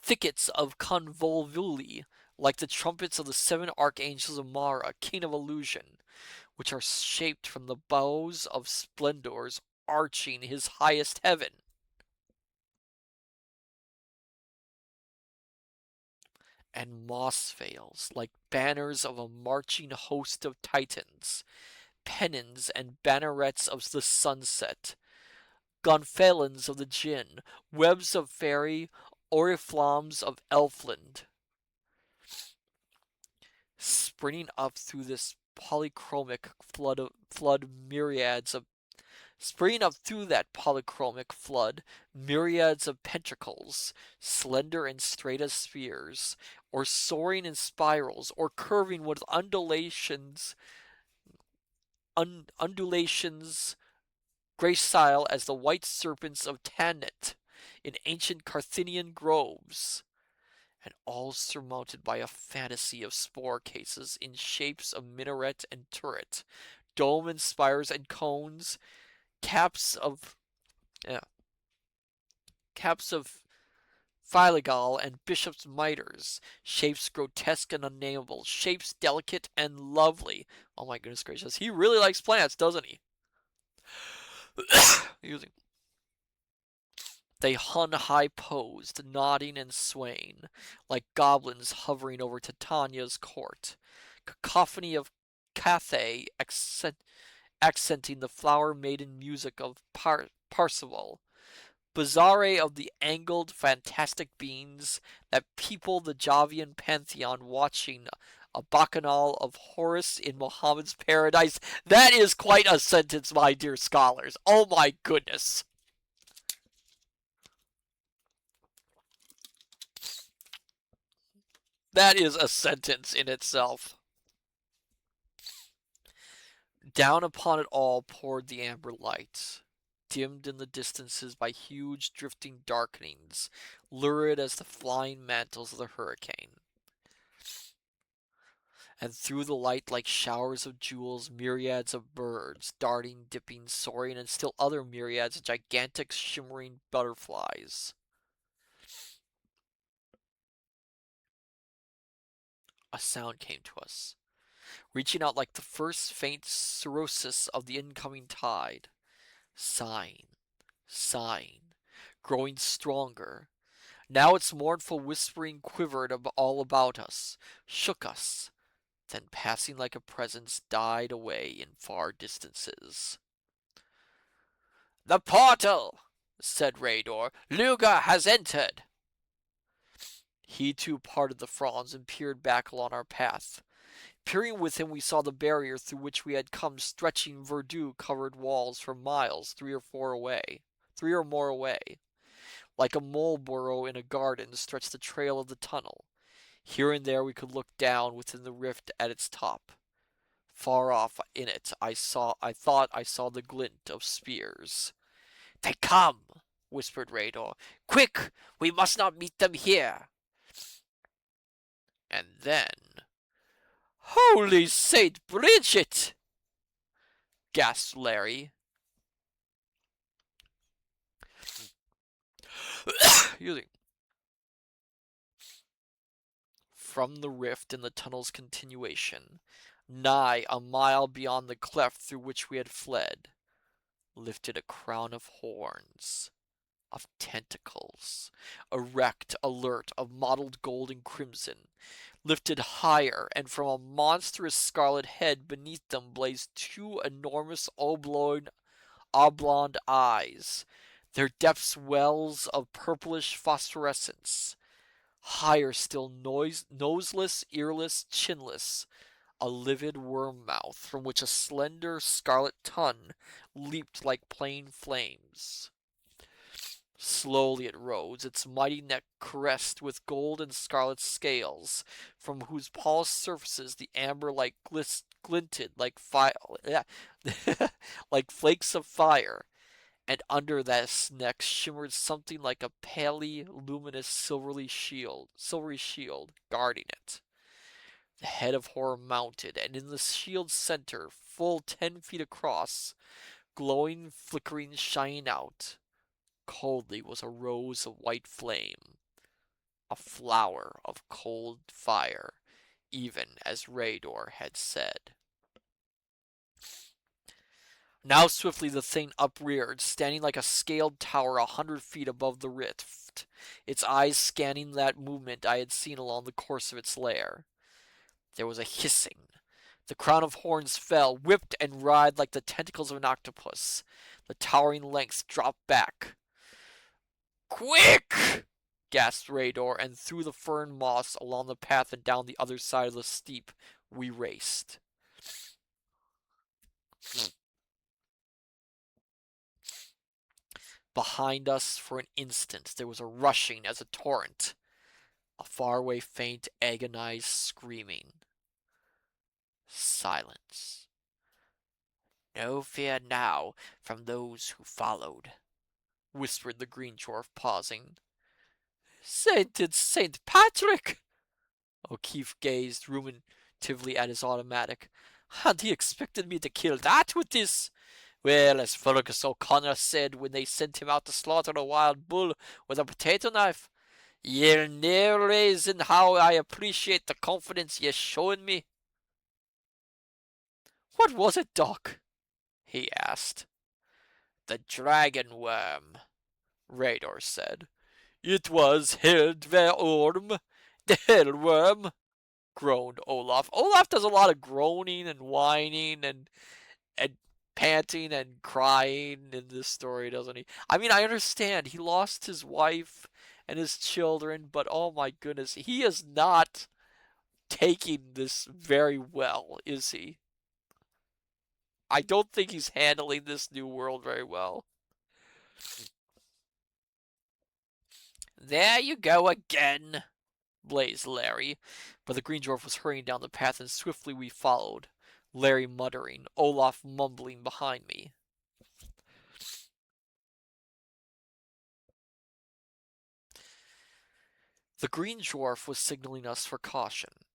Thickets of convolvuli, like the trumpets of the seven archangels of Mara, king of illusion, which are shaped from the bows of splendors arching his highest heaven. And moss veils, like banners of a marching host of Titans, pennons and bannerets of the sunset, gonfalons of the Jinn, webs of fairy, oriflammes of elfland, springing up through this polychromic flood myriads of springing up through that polychromic flood myriads of pentacles, slender and straight as spheres, or soaring in spirals, or curving with undulations gracile as the white serpents of Tanit in ancient Carthaginian groves, and all surmounted by a fantasy of spore cases in shapes of minaret and turret, dome and spires and cones, caps of yeah, caps of filigal and bishops' mitres, shapes grotesque and unnameable, shapes delicate and lovely. Oh my goodness gracious, he really likes plants, doesn't he? Using They hung high posed, nodding and swaying, like goblins hovering over Titania's court. Cacophony of Cathay accenting the flower maiden music of Parsival. Bizarre of the angled, fantastic beings that people the Javian pantheon watching a bacchanal of Horus in Mohammed's paradise. That is quite a sentence, my dear scholars. Oh my goodness. That is a sentence in itself. Down upon it all poured the amber light, dimmed in the distances by huge drifting darkenings, lurid as the flying mantles of the hurricane. And through the light, like showers of jewels, myriads of birds, darting, dipping, soaring, and still other myriads of gigantic, shimmering butterflies. A sound came to us, reaching out like the first faint cirrhosis of the incoming tide, sighing, sighing, growing stronger. Now its mournful whispering quivered all about us, shook us, then passing like a presence died away in far distances. The portal, said Raydor. Luga has entered. He too parted the fronds and peered back along our path. Peering with him, we saw the barrier through which we had come stretching verdure-covered walls for miles, 3 or more away. Like a mole burrow in a garden stretched the trail of the tunnel. Here and there we could look down within the rift at its top. Far off in it I thought I saw the glint of spears. They come, whispered Raydor. Quick, we must not meet them here. And then, Holy Saint Bridget! Gasped Larry. From the rift in the tunnel's continuation, nigh a mile beyond the cleft through which we had fled, lifted a crown of horns, of tentacles, erect, alert, of mottled gold and crimson, lifted higher, and from a monstrous scarlet head beneath them blazed two enormous oblong eyes, their depths wells of purplish phosphorescence. Higher still, noseless, earless, chinless, a livid worm mouth from which a slender scarlet tongue leaped like playing flames. Slowly it rose, its mighty neck caressed with gold and scarlet scales, from whose polished surfaces the amber light glinted like like flakes of fire, and under that neck shimmered something like a palely luminous silvery shield guarding it. The head of horror mounted, and in the shield's center, full 10 feet across, glowing, flickering, shining out, coldly was a rose of white flame, a flower of cold fire, even as Rador had said. Now swiftly the thing upreared, standing like a scaled tower 100 feet above the rift, its eyes scanning that movement I had seen along the course of its lair. There was a hissing. The crown of horns fell, whipped and writhed like the tentacles of an octopus. The towering lengths dropped back. "Quick!" gasped Rador, and through the fern moss, along the path and down the other side of the steep, we raced. Behind us, for an instant, there was a rushing as a torrent, a faraway, faint, agonized screaming. Silence. "No fear now from those who followed," whispered the green dwarf, pausing. "Sainted Saint Patrick!" O'Keefe gazed ruminatively at his automatic. "And he expected me to kill that with this? Well, as Fergus O'Connor said when they sent him out to slaughter a wild bull with a potato knife, ye'll ne'er reason how I appreciate the confidence ye're showing me." "What was it, Doc?" he asked. "The dragon worm," Rador said. "It was Hildverorm, the hell worm," groaned Olaf. Olaf does a lot of groaning and whining and panting and crying in this story, doesn't he? I mean, I understand he lost his wife and his children, but oh my goodness, he is not taking this very well, is he? I don't think he's handling this new world very well. "There you go again," blazed Larry, but the green dwarf was hurrying down the path, and swiftly we followed, Larry muttering, Olaf mumbling behind me. The green dwarf was signaling us for caution.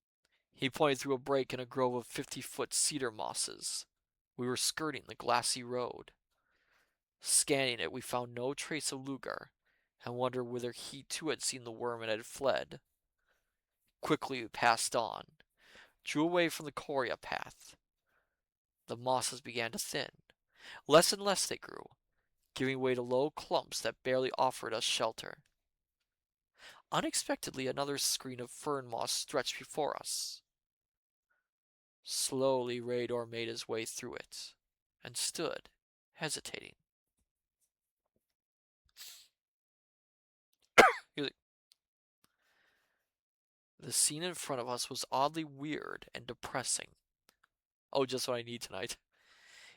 He pointed through a break in a grove of 50-foot cedar mosses. We were skirting the glassy road. Scanning it, we found no trace of Lugar, and wondered whether he too had seen the worm and had fled. Quickly we passed on, drew away from the Coria path. The mosses began to thin. Less and less they grew, giving way to low clumps that barely offered us shelter. Unexpectedly, another screen of fern moss stretched before us. Slowly, Rador made his way through it, and stood, hesitating. The scene in front of us was oddly weird and depressing. Oh, just what I need tonight.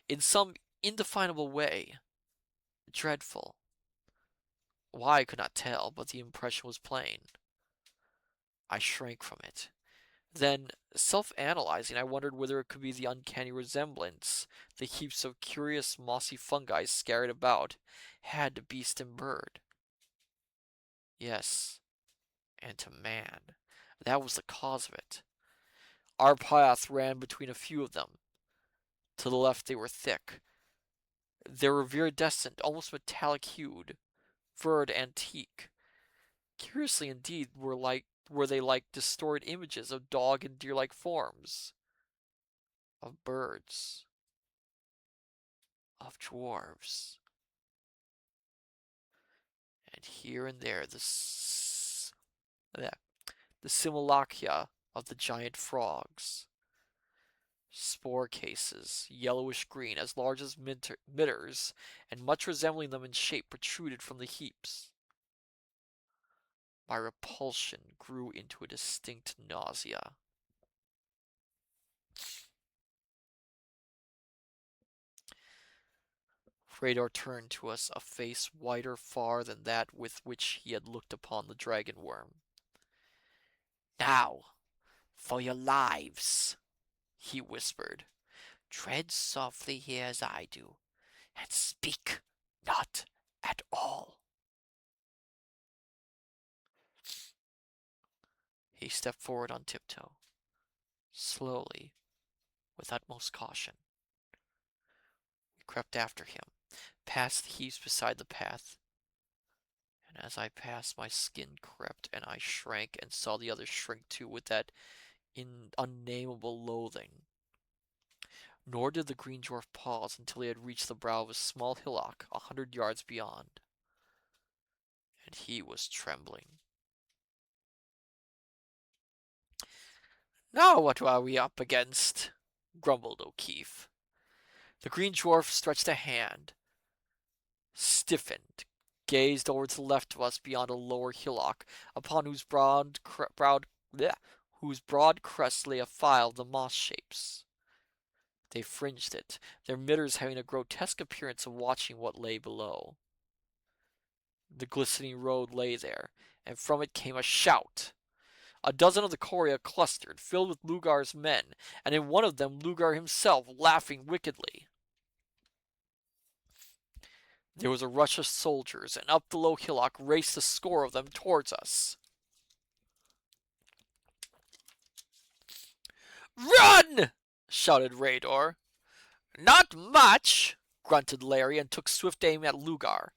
In some indefinable way, dreadful. Why I could not tell, but the impression was plain. I shrank from it. Then, self-analyzing, I wondered whether it could be the uncanny resemblance the heaps of curious mossy fungi scattered about had to beast and bird. Yes, and to man. That was the cause of it. Our path ran between a few of them. To the left they were thick. They were viridescent, almost metallic hued, furred antique. Curiously indeed were they like distorted images of dog and deer-like forms, of birds, of dwarves, and here and there the simulacra of the giant frogs. Spore cases, yellowish green, as large as mitters, and much resembling them in shape, protruded from the heaps. My repulsion grew into a distinct nausea. Fredor turned to us, a face whiter far than that with which he had looked upon the dragon worm. "Now, for your lives," he whispered. "Tread softly here as I do, and speak not at all." He stepped forward on tiptoe. Slowly, with utmost caution, we crept after him, past the heaps beside the path, and as I passed, my skin crept, and I shrank and saw the others shrink too with that unnameable loathing. Nor did the green dwarf pause until he had reached the brow of a small hillock 100 yards beyond, and he was trembling. "Now what are we up against?" grumbled O'Keefe. The green dwarf stretched a hand, stiffened, gazed over to the left of us beyond a lower hillock, upon whose broad crest lay a file of the moss shapes. They fringed it, their mitters having a grotesque appearance of watching what lay below. The glistening road lay there, and from it came a shout. A dozen of the Coria clustered, filled with Lugar's men, and in one of them Lugar himself, laughing wickedly. There was a rush of soldiers, and up the low hillock raced a score of them towards us. "Run!" shouted Rador. "Not much!" grunted Larry, and took swift aim at Lugar.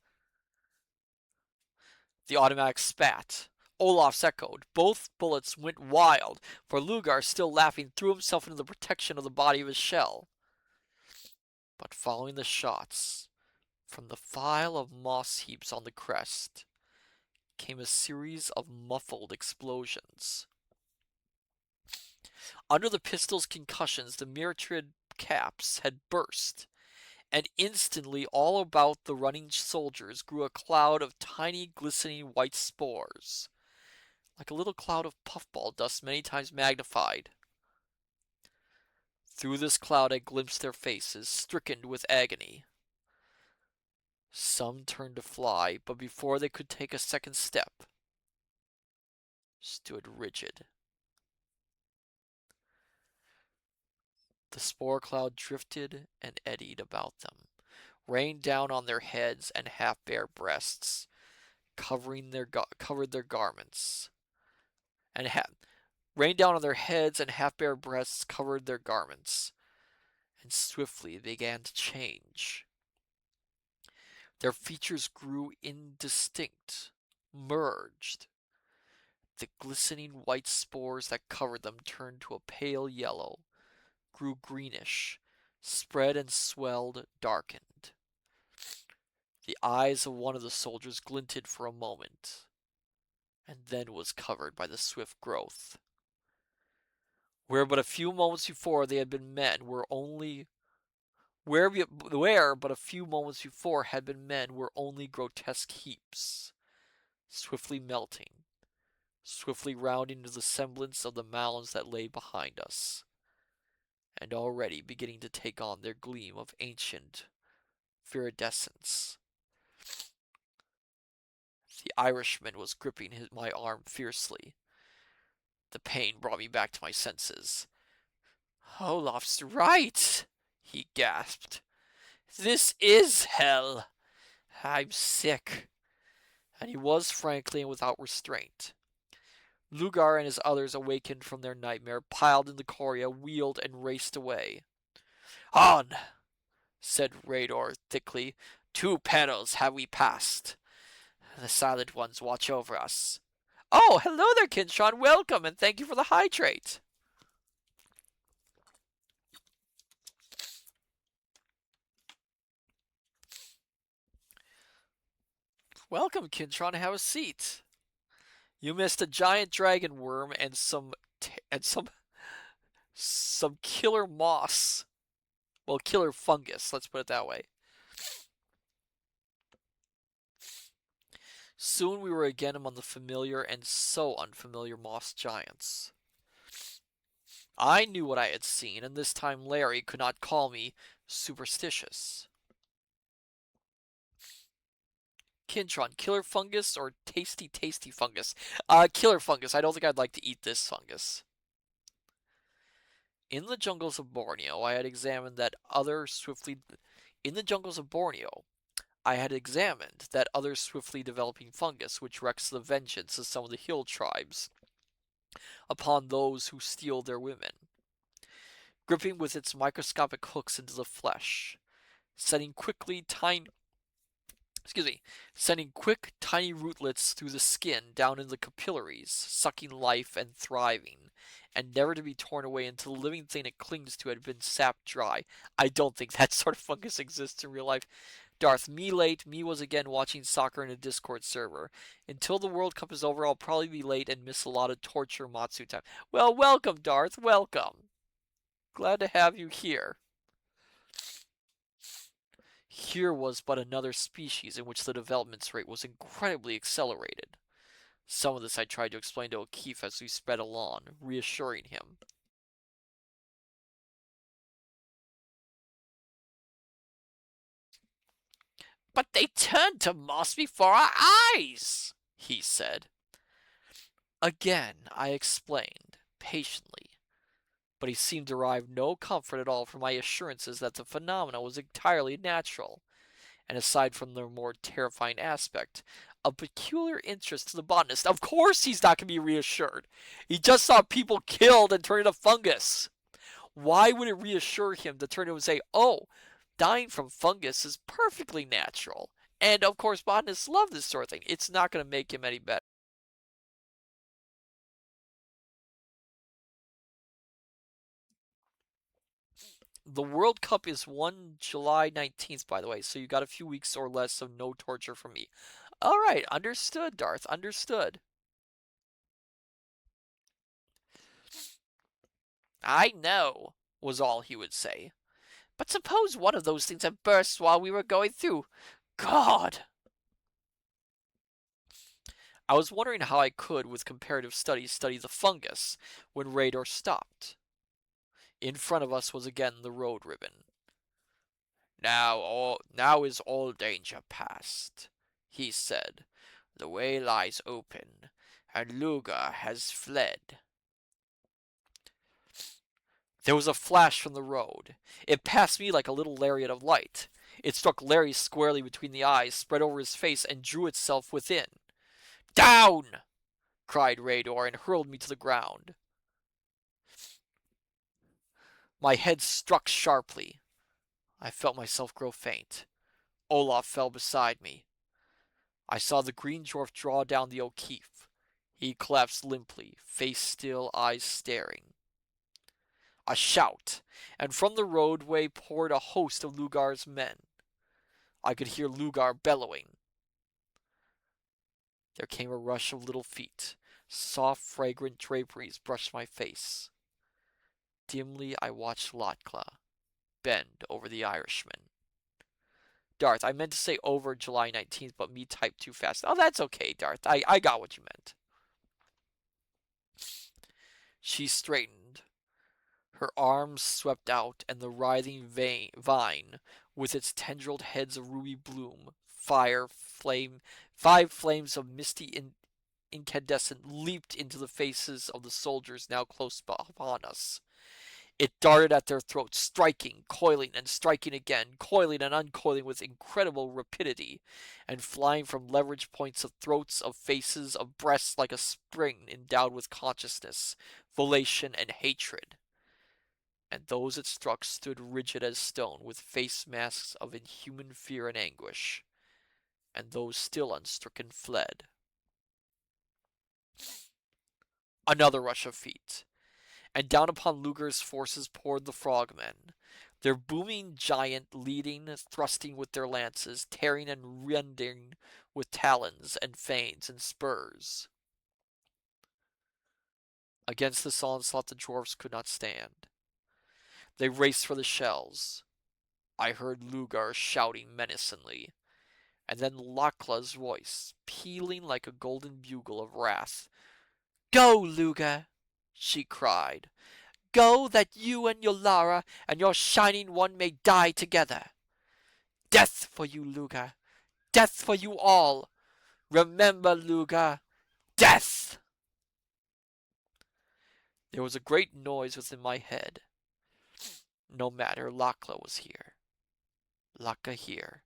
The automatic spat. Olaf's echoed. Both bullets went wild, for Lugar, still laughing, threw himself into the protection of the body of his shell. But following the shots, from the file of moss heaps on the crest, came a series of muffled explosions. Under the pistol's concussions, the Myriad caps had burst, and instantly all about the running soldiers grew a cloud of tiny glistening white spores, like a little cloud of puffball dust many times magnified. Through this cloud I glimpsed their faces, stricken with agony. Some turned to fly, but before they could take a second step, stood rigid. The spore cloud drifted and eddied about them, rained down on their heads and half-bare breasts, covered their garments, and rained down on their heads and half-bare breasts covered their garments, and swiftly began to change. Their features grew indistinct, merged. The glistening white spores that covered them turned to a pale yellow, grew greenish, spread and swelled, darkened. The eyes of one of the soldiers glinted for a moment, and then was covered by the swift growth. Where but a few moments before they had been men were only where but a few moments before had been men were only grotesque heaps, swiftly melting, swiftly rounding into the semblance of the mounds that lay behind us, and already beginning to take on their gleam of ancient viridescence. The Irishman was gripping my arm fiercely. The pain brought me back to my senses. "Olaf's right," he gasped. "This is hell. I'm sick." And he was frankly and without restraint. Lugar and his others, awakened from their nightmare, piled in the Coria, wheeled, and raced away. "On!" said Rador thickly. "2 panels have we passed. The silent ones watch over us." "Oh, hello there, Kintron. Welcome, and thank you for the hydrate." "Welcome, Kintron. Have a seat. You missed a giant dragon worm and some killer moss. Well, killer fungus, let's put it that way." Soon we were again among the familiar and so unfamiliar moss giants. I knew what I had seen, and this time Larry could not call me superstitious. Kintron, killer fungus or tasty fungus? Killer fungus. I don't think I'd like to eat this fungus. In the jungles of Borneo, I had examined that other swiftly developing fungus which wreaks the vengeance of some of the hill tribes upon those who steal their women. gripping with its microscopic hooks into the flesh, sending quickly tiny excuse me, sending quick, tiny rootlets through the skin down into the capillaries, sucking life and thriving, and never to be torn away until the living thing it clings to had been sapped dry. I don't think that sort of fungus exists in real life. Darth, me late. Me was again watching soccer in a Discord server. Until the World Cup is over, I'll probably be late and miss a lot of torture Matsu time. Well, welcome, Darth. Welcome. Glad to have you here. Here was but another species in which the development rate was incredibly accelerated. Some of this I tried to explain to O'Keefe as we sped along, reassuring him. But they turned to moss before our eyes, he said. Again, I explained, patiently, but he seemed to derive no comfort at all from my assurances that the phenomena was entirely natural, and aside from their more terrifying aspect, of peculiar interest to the botanist. Of course he's not going to be reassured. He just saw people killed and turn into fungus. Why would it reassure him to turn to him and say, oh, dying from fungus is perfectly natural? And of course, botanists love this sort of thing. It's not going to make him any better. The World Cup is 1 July 19th, by the way, so you got a few weeks or less of no torture from me. All right, understood, Darth, understood. I know, was all he would say. But suppose one of those things had burst while we were going through. God! I was wondering how I could, with comparative studies, study the fungus when radar stopped. In front of us was again the road ribbon. Now is all danger past, he said. The way lies open, and Luga has fled. There was a flash from the road. It passed me like a little lariat of light. It struck Larry squarely between the eyes, spread over his face, and drew itself within. Down! Cried Rador, and hurled me to the ground. My head struck sharply. I felt myself grow faint. Olaf fell beside me. I saw the green dwarf draw down the O'Keefe. He collapsed limply, face still, eyes staring. A shout, and from the roadway poured a host of Lugar's men. I could hear Lugar bellowing. There came a rush of little feet. Soft, fragrant draperies brushed my face. Dimly I watched Lotkla bend over the Irishman. Darth, I meant to say over July 19th, but me typed too fast. Oh, that's okay, Darth. I got what you meant. She straightened. Her arms swept out, and the writhing vine, with its tendrilled heads of ruby bloom, five flames of misty incandescent leaped into the faces of the soldiers now close upon us. It darted at their throats, striking, coiling, and striking again, coiling and uncoiling with incredible rapidity, and flying from leverage points of throats, of faces, of breasts like a spring endowed with consciousness, volition, and hatred. And those it struck stood rigid as stone, with face masks of inhuman fear and anguish, and those still unstricken fled. Another rush of feet, and down upon Lugar's forces poured the frogmen, their booming giant leading, thrusting with their lances, tearing and rending with talons and fangs and spurs. Against this onslaught the dwarfs could not stand. They raced for the shells. I heard Lugar shouting menacingly, and then Lakla's voice, pealing like a golden bugle of wrath. Go, Lugar, she cried. Go, that you and your Lara and your Shining One may die together. Death for you, Lugar. Death for you all. Remember, Lugar, death! There was a great noise within my head. No matter, Lakla was here. Laka here.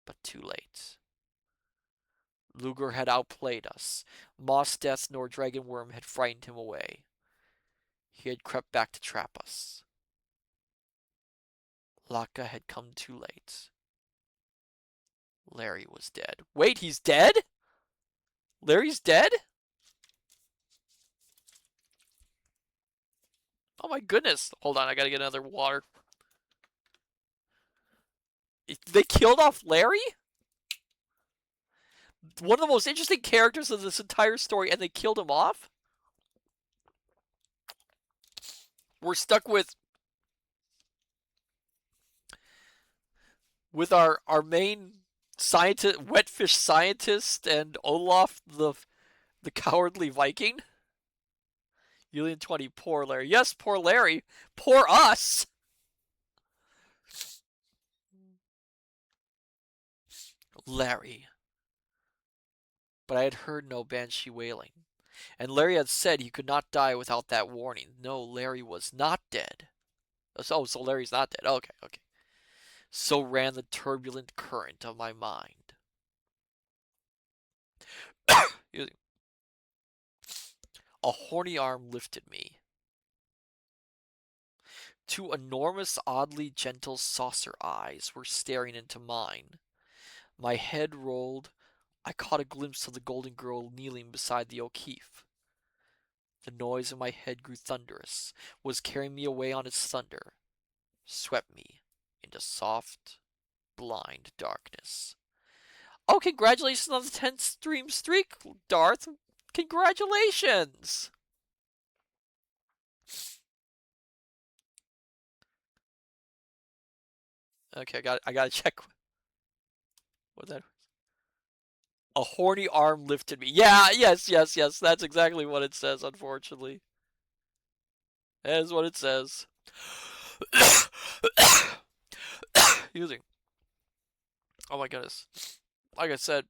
But too late. Lugar had outplayed us. Moss Death nor Dragon Worm had frightened him away. He had crept back to trap us. Laka had come too late. Larry was dead. Wait, he's dead? Larry's dead? Oh my goodness. Hold on, I gotta get another water. They killed off Larry? One of the most interesting characters of this entire story, and they killed him off? We're stuck with our main scientist, wetfish scientist, and Olaf the cowardly Viking. Julian 20, poor Larry. Yes, poor Larry. Poor us. Larry. But I had heard no banshee wailing. And Larry had said he could not die without that warning. No, Larry was not dead. Oh, so Larry's not dead. Okay, okay. So ran the turbulent current of my mind. A horny arm lifted me. Two enormous, oddly gentle saucer eyes were staring into mine. My head rolled. I caught a glimpse of the golden girl kneeling beside the O'Keefe. The noise in my head grew thunderous, was carrying me away on its thunder, swept me into soft, blind darkness. Oh, congratulations on the 10th stream streak, Darth! Congratulations! Okay, I gotta check what that. A horny arm lifted me. Yeah, yes, yes, yes. That's exactly what it says. Unfortunately, that is what it says. Using. Oh my goodness. Like I said,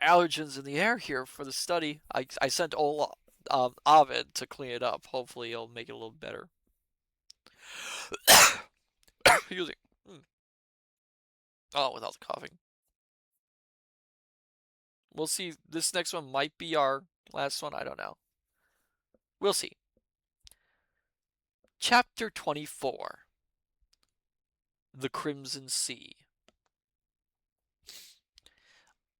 allergens in the air here for the study. I sent Ola Ovid to clean it up. Hopefully, he'll make it a little better. Using. Oh, without the coughing. We'll see. This next one might be our last one. I don't know. We'll see. Chapter 24. The Crimson Sea.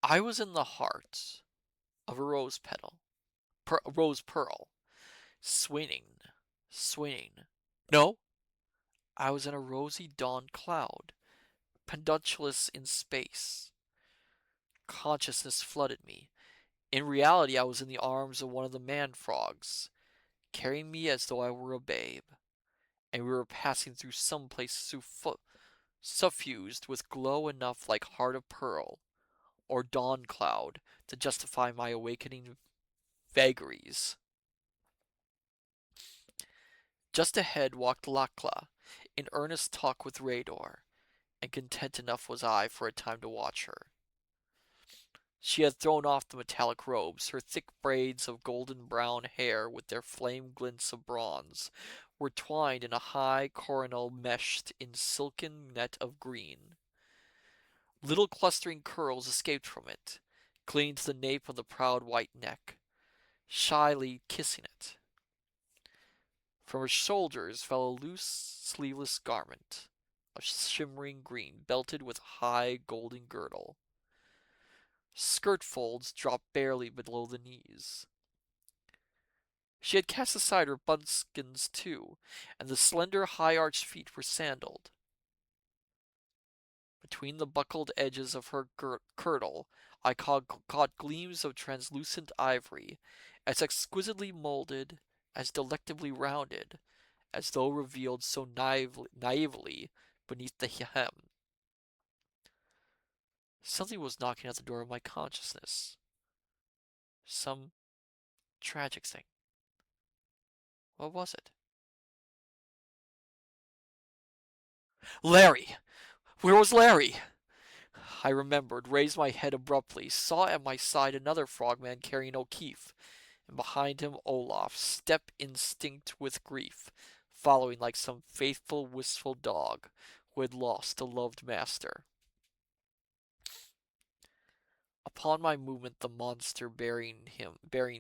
I was in the heart of a rose petal, rose pearl, swinging, swinging. No, I was in a rosy dawn cloud, pendulous in space. Consciousness flooded me. In reality, I was in the arms of one of the man frogs, carrying me as though I were a babe, and we were passing through some place suffused with glow enough like heart of pearl or dawn cloud to justify my awakening vagaries. Just ahead walked Lakla, in earnest talk with Rador, and content enough was I for a time to watch her. She had thrown off the metallic robes. Her thick braids of golden brown hair with their flame glints of bronze were twined in a high coronal meshed in silken net of green. Little clustering curls escaped from it, clinging to the nape of the proud white neck, shyly kissing it. From her shoulders fell a loose, sleeveless garment of shimmering green, belted with a high golden girdle. Skirt folds dropped barely below the knees. She had cast aside her buskins too, and the slender, high-arched feet were sandaled. Between the buckled edges of her girdle, I caught gleams of translucent ivory, as exquisitely molded, as delectably rounded, as though revealed so naively beneath the hem. Something was knocking at the door of my consciousness. Some tragic thing. What was it? Larry! Where was Larry? I remembered, raised my head abruptly, saw at my side another frogman carrying O'Keefe, and behind him Olaf, step instinct with grief, following like some faithful, wistful dog who had lost a loved master. Upon my movement the monster bearing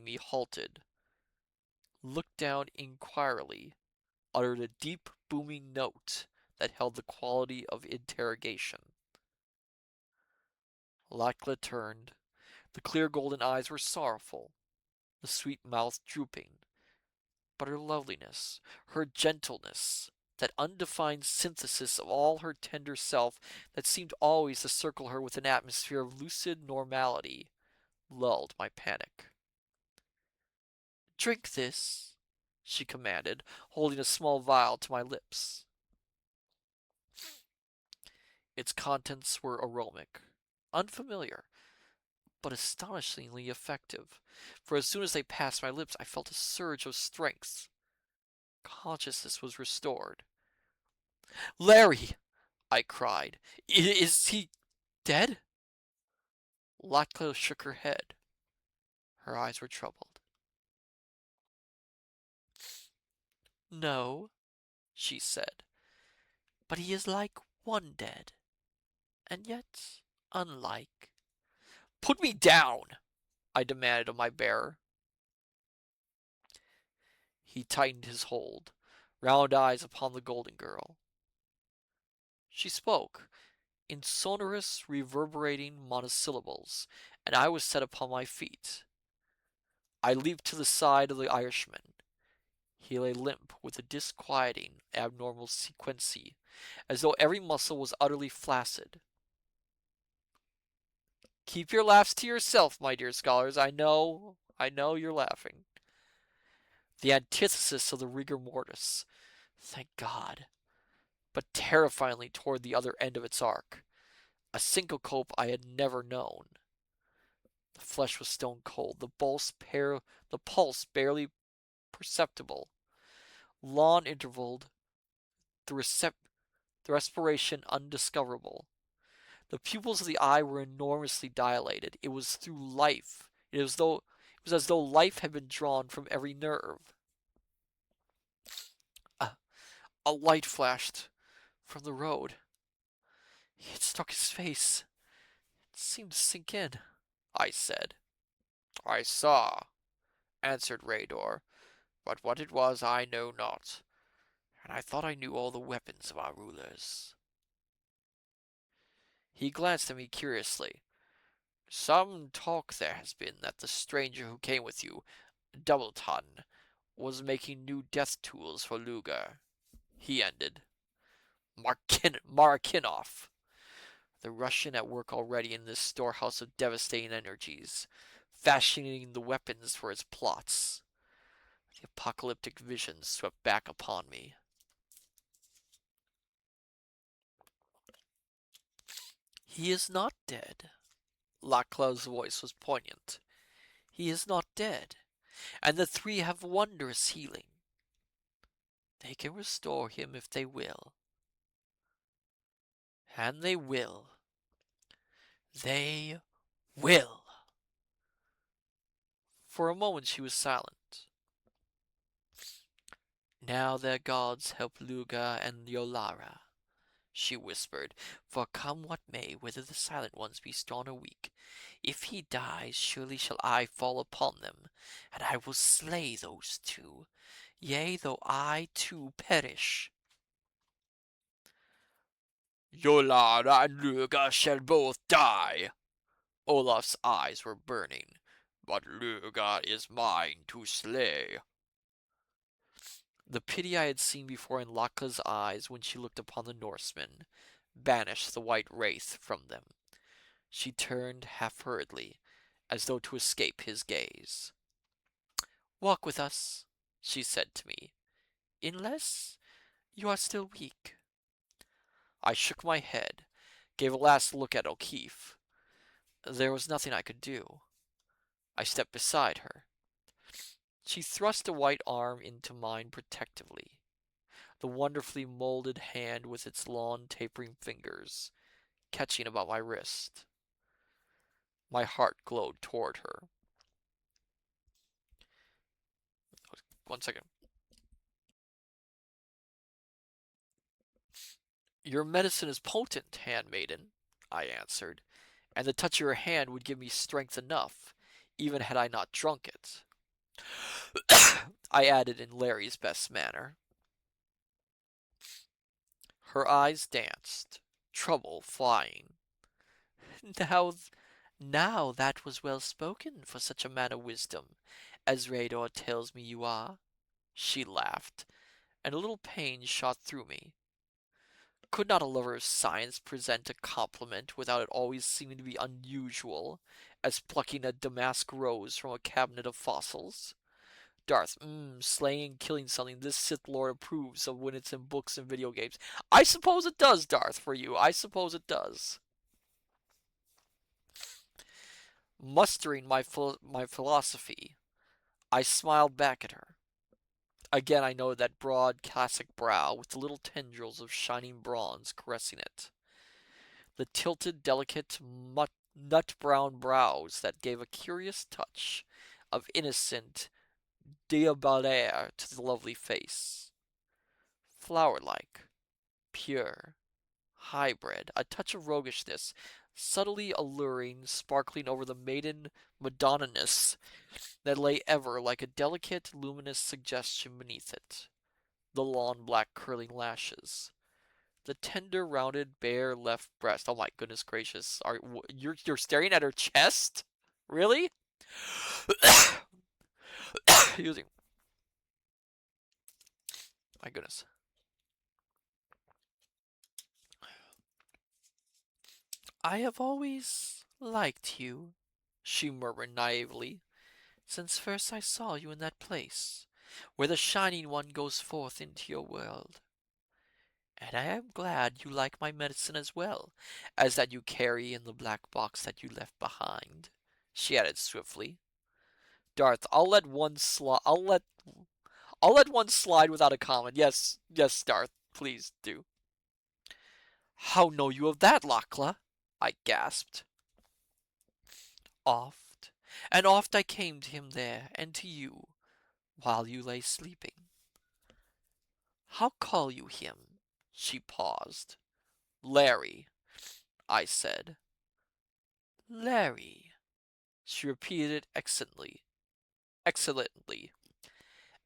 me halted, looked down inquiringly, uttered a deep booming note that held the quality of interrogation. Lakla turned. The clear golden eyes were sorrowful, the sweet mouth drooping, but her loveliness, her gentleness, that undefined synthesis of all her tender self that seemed always to circle her with an atmosphere of lucid normality, lulled my panic. "Drink this," she commanded, holding a small vial to my lips. Its contents were aromatic, unfamiliar, but astonishingly effective, for as soon as they passed my lips I felt a surge of strength. Consciousness was restored. "Larry!" I cried. "Is he dead?" Latko shook her head. Her eyes were troubled. "No," she said, "but he is like one dead, and yet unlike." "Put me down!" I demanded of my bearer. He tightened his hold, round eyes upon the golden girl. She spoke, in sonorous, reverberating monosyllables, and I was set upon my feet. I leaped to the side of the Irishman. He lay limp with a disquieting, abnormal sequency, as though every muscle was utterly flaccid. "Keep your laughs to yourself, my dear scholars. I know you're laughing." The antithesis of the rigor mortis, thank God, but terrifyingly toward the other end of its arc. A syncope I had never known. The flesh was stone cold, the pulse barely perceptible, long intervaled, the respiration undiscoverable. The pupils of the eye were enormously dilated. It was through life. It was as though life had been drawn from every nerve. A, a light flashed from the road. It struck his face. It seemed to sink in, I said. "I saw," answered Raydor, "but what it was I know not, and I thought I knew all the weapons of our rulers." He glanced at me curiously. "Some talk there has been that the stranger who came with you, Doubleton, was making new death tools for Luger," he ended. Marakinov, the Russian at work already in this storehouse of devastating energies, fashioning the weapons for his plots. The apocalyptic vision swept back upon me. "He is not dead." Laclau's voice was poignant. "He is not dead, and the three have wondrous healing. They can restore him if they will. And they will. They will." For a moment she was silent. "Now their gods help Luga and Yolara," she whispered, "for come what may, whether the Silent Ones be strong or weak, if he dies, surely shall I fall upon them, and I will slay those two, yea, though I too perish." "Yolara and Luga shall both die." Olaf's eyes were burning. "But Luga is mine to slay." The pity I had seen before in Laka's eyes when she looked upon the Norsemen banished the white wraith from them. She turned half hurriedly, as though to escape his gaze. "Walk with us," she said to me, "unless you are still weak." I shook my head, gave a last look at O'Keefe. There was nothing I could do. I stepped beside her. She thrust a white arm into mine protectively, the wonderfully molded hand with its long tapering fingers catching about my wrist. My heart glowed toward her. One second. "Your medicine is potent, handmaiden," I answered, "and the touch of your hand would give me strength enough, even had I not drunk it." I added in Larry's best manner. Her eyes danced, trouble flying. Now, now that was well spoken for such a man of wisdom, as Rador tells me you are. She laughed, and a little pain shot through me. Could not a lover of science present a compliment without it always seeming to be unusual, as plucking a damask rose from a cabinet of fossils? Darth, slaying and killing something this Sith Lord approves of when it's in books and video games. I suppose it does, Darth, for you. I suppose it does. Mustering my philosophy, I smiled back at her. Again I noted that broad, classic brow with the little tendrils of shining bronze caressing it. The tilted, delicate, nut-brown brows that gave a curious touch of innocent débardeur to the lovely face. Flower-like, pure, hybrid, a touch of roguishness, subtly alluring, sparkling over the maiden Madonna-ness that lay ever like a delicate, luminous suggestion beneath it. The long black curling lashes, the tender, rounded, bare left breast. Oh my goodness gracious! You're staring at her chest? Really? Using my goodness. I have always liked you, she murmured naively, since first I saw you in that place, where the Shining One goes forth into your world. And I am glad you like my medicine as well as that you carry in the black box that you left behind, she added swiftly. Darth, I'll let one slide without a comment. Yes, yes, Darth, please do. How know you of that, Lakla? I gasped. Oft and oft I came to him there, and to you, while you lay sleeping. How call you him? She paused. Larry, I said. Larry, she repeated excellently.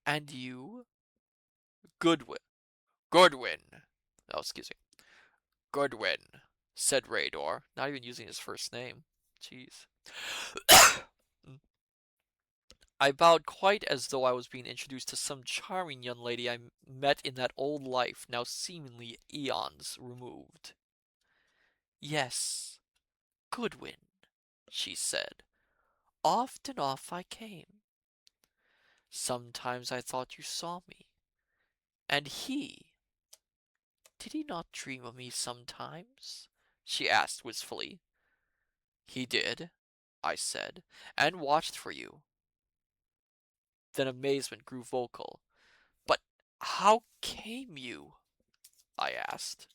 And you? Goodwin. Goodwin. Oh, excuse me. Goodwin, said Rador, not even using his first name. Jeez. I bowed quite as though I was being introduced to some charming young lady I met in that old life now seemingly eons removed. Yes, Goodwin, she said. Oft and oft I came. Sometimes I thought you saw me. And did he not dream of me sometimes? She asked wistfully. He did, I said, and watched for you. Then amazement grew vocal. But how came you? I asked.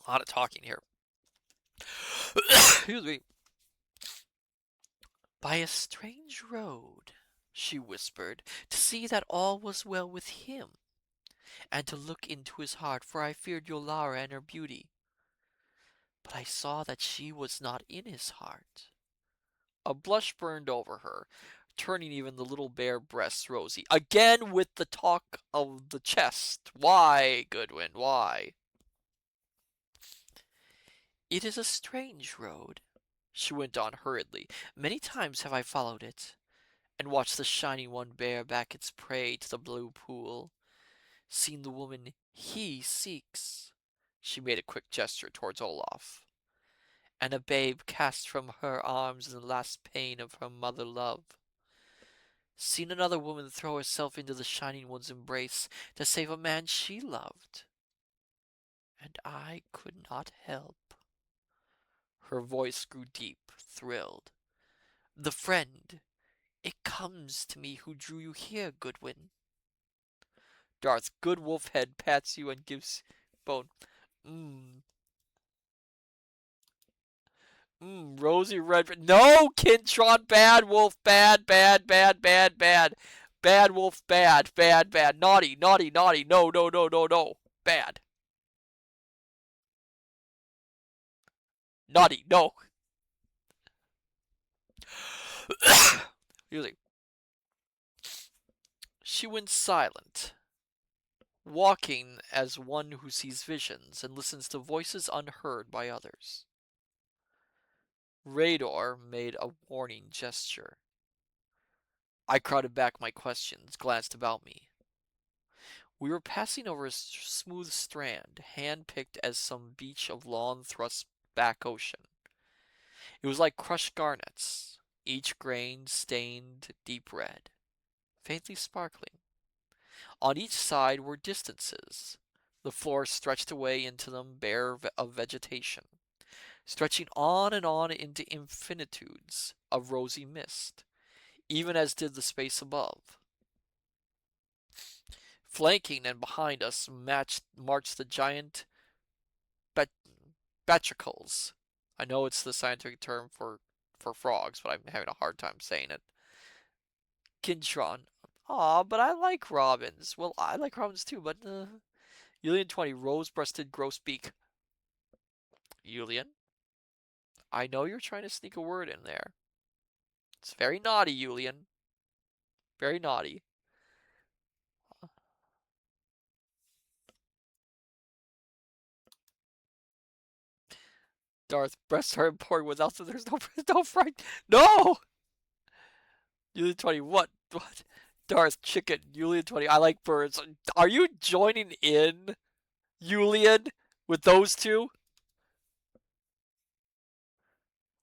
A lot of talking here. Excuse me. By a strange road, she whispered, to see that all was well with him, and to look into his heart, for I feared Yolara and her beauty. But I saw that she was not in his heart. A blush burned over her, turning even the little bare breasts rosy. Again with the talk of the chest. Why, Goodwin, why? It is a strange road, she went on hurriedly. Many times have I followed it, and watched the Shining One bear back its prey to the blue pool, seen the woman he seeks. She made a quick gesture towards Olaf. And a babe cast from her arms in the last pain of her mother love. Seen another woman throw herself into the Shining One's embrace to save a man she loved. And I could not help. Her voice grew deep, thrilled. The friend, it comes to me who drew you here, Goodwin. Darth, good wolf head pats you and gives bone. Mmm, rosy red. No, Kintron, bad wolf, bad, bad, bad, bad, bad. Bad wolf, bad, bad, bad. Naughty, naughty, naughty. No, no, no, no, no. Bad. Naughty, no. Music. She went silent. walking as one who sees visions and listens to voices unheard by others. Radar made a warning gesture. I crowded back my questions, glanced about me. We were passing over a smooth strand, hand-picked as some beach of lawn thrust back ocean. It was like crushed garnets, each grain stained deep red, faintly sparkling. On each side were distances. The floor stretched away into them, bare of vegetation, stretching on into infinitudes of rosy mist, even as did the space above. Flanking and behind us marched the giant bat- batracles. I know it's the scientific term for frogs, but I'm having a hard time saying it. Kintron. Aw, but I like robins. Well, I like robins too, but Julian 20, rose-breasted grosbeak. Julian, I know you're trying to sneak a word in there. It's very naughty, Julian. Very naughty. Darth, breasts are important without them. There's no fright. No! Julian 20, what? What? Darth, chicken. Julian 20, I like birds. Are you joining in, Julian, with those two?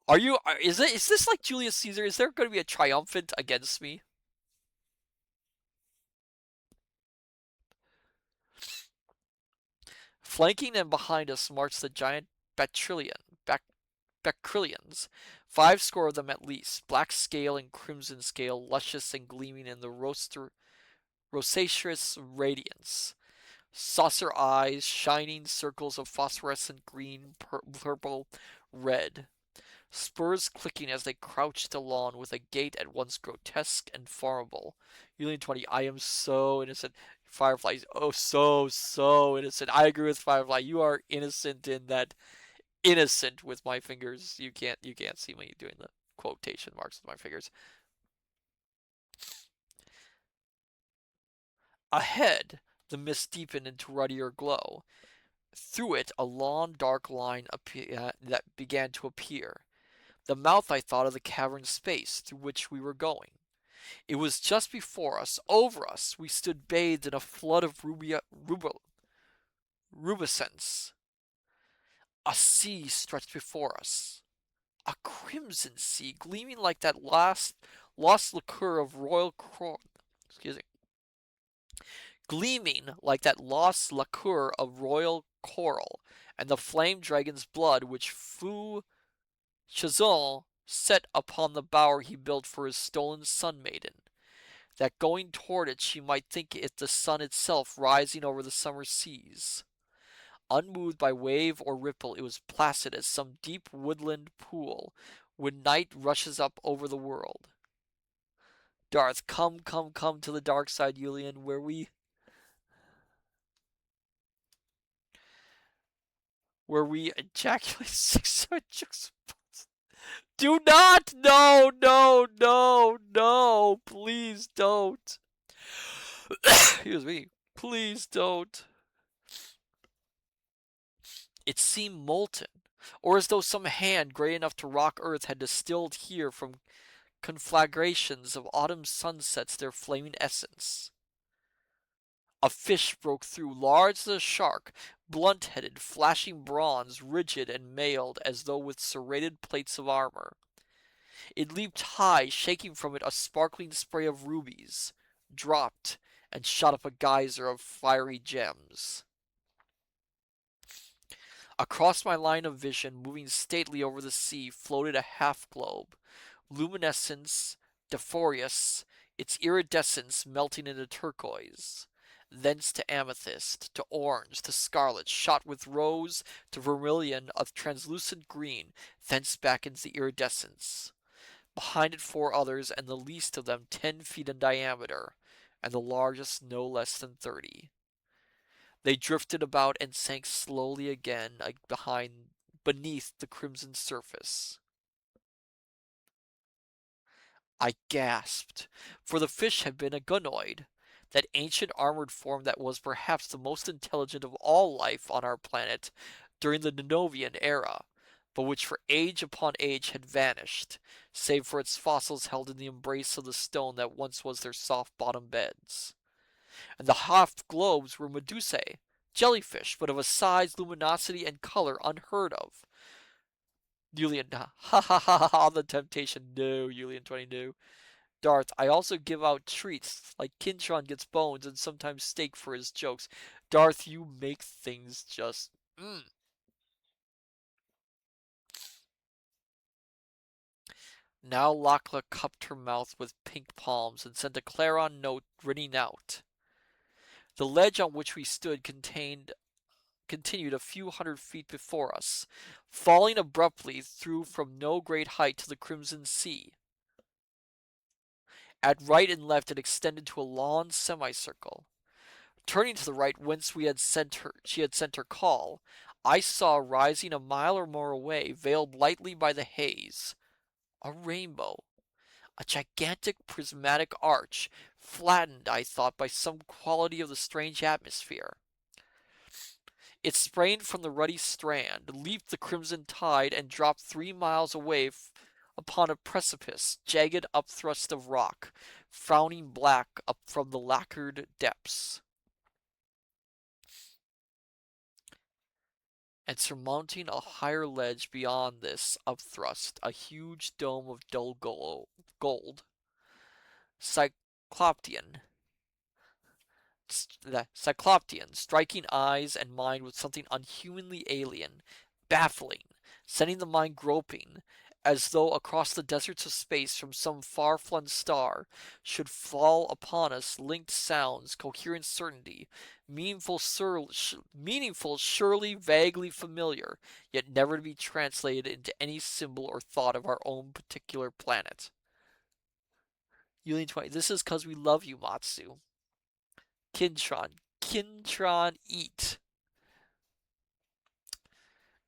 Are you? Is this like Julius Caesar? Is there going to be a triumphant against me? Flanking and behind us marched the giant Bactrillians, 5 score of them at least, black scale and crimson scale, luscious and gleaming in the rosaceous radiance. Saucer eyes, shining circles of phosphorescent green, purple, red. Spurs clicking as they crouched along with a gait at once grotesque and formidable. Union 20, I am so innocent. Firefly, oh, so innocent. I agree with Firefly. You are innocent in that innocent with my fingers. You can't see me doing the quotation marks with my fingers. Ahead, the mist deepened into ruddier glow. Through it, a long, dark line that began to appear. The mouth, I thought, of the cavern space through which we were going. It was just before us, over us. We stood bathed in a flood of rubescence. A sea stretched before us. A crimson sea, gleaming like that lost liqueur of excuse me, gleaming like that lost liqueur of royal coral, and the flame dragon's blood which Fu Chazon set upon the bower he built for his stolen sun maiden, that going toward it she might think it the sun itself rising over the summer seas. Unmoved by wave or ripple, it was placid as some deep woodland pool when night rushes up over the world. Darth, come to the dark side, Julian, where we ejaculate 600. Do not! No, no, no, no! Please don't. Excuse me. Please don't. It seemed molten, or as though some hand gray enough to rock earth had distilled here from conflagrations of autumn sunsets their flaming essence. A fish broke through, large as a shark, blunt-headed, flashing bronze, rigid and mailed as though with serrated plates of armor. It leaped high, shaking from it a sparkling spray of rubies, dropped, and shot up a geyser of fiery gems. Across my line of vision, moving stately over the sea, floated a half-globe, luminescence difforous, its iridescence melting into turquoise, thence to amethyst, to orange, to scarlet, shot with rose, to vermilion of translucent green, thence back into the iridescence. Behind it 4 others, and the least of them 10 feet in diameter, and the largest no less than 30. They drifted about and sank slowly again beneath the crimson surface. I gasped, for the fish had been a gunoid. that ancient armored form that was perhaps the most intelligent of all life on our planet during the Ninovian era, but which for age upon age had vanished, save for its fossils held in the embrace of the stone that once was their soft bottom beds. And the half globes were medusae, jellyfish, but of a size, luminosity, and color unheard of. Julian, ha ha ha ha ha, the temptation. No, Julian 20, no. Darth, I also give out treats, like Kintron gets bones and sometimes steak for his jokes. Darth, you make things just. Mm. Now Lakla cupped her mouth with pink palms and sent a clarion note ringing out. The ledge on which we stood continued a few hundred feet before us, falling abruptly through from no great height to the crimson sea. At right and left it extended to a long semicircle. Turning to the right whence she had sent her call, I saw rising a mile or more away, veiled lightly by the haze, a rainbow, a gigantic prismatic arch, flattened, I thought, by some quality of the strange atmosphere. It sprang from the ruddy strand, leaped the crimson tide, and dropped 3 miles away upon a precipice, jagged upthrust of rock, frowning black up from the lacquered depths. And surmounting a higher ledge beyond this upthrust, a huge dome of dull gold, cycloptean, striking eyes and mind with something unhumanly alien, baffling, sending the mind groping, as though across the deserts of space from some far-flung star should fall upon us linked sounds, coherent certainty, meaningful, surely vaguely familiar, yet never to be translated into any symbol or thought of our own particular planet. Yulian 20, this is because we love you, Matsu. Kintron, eat.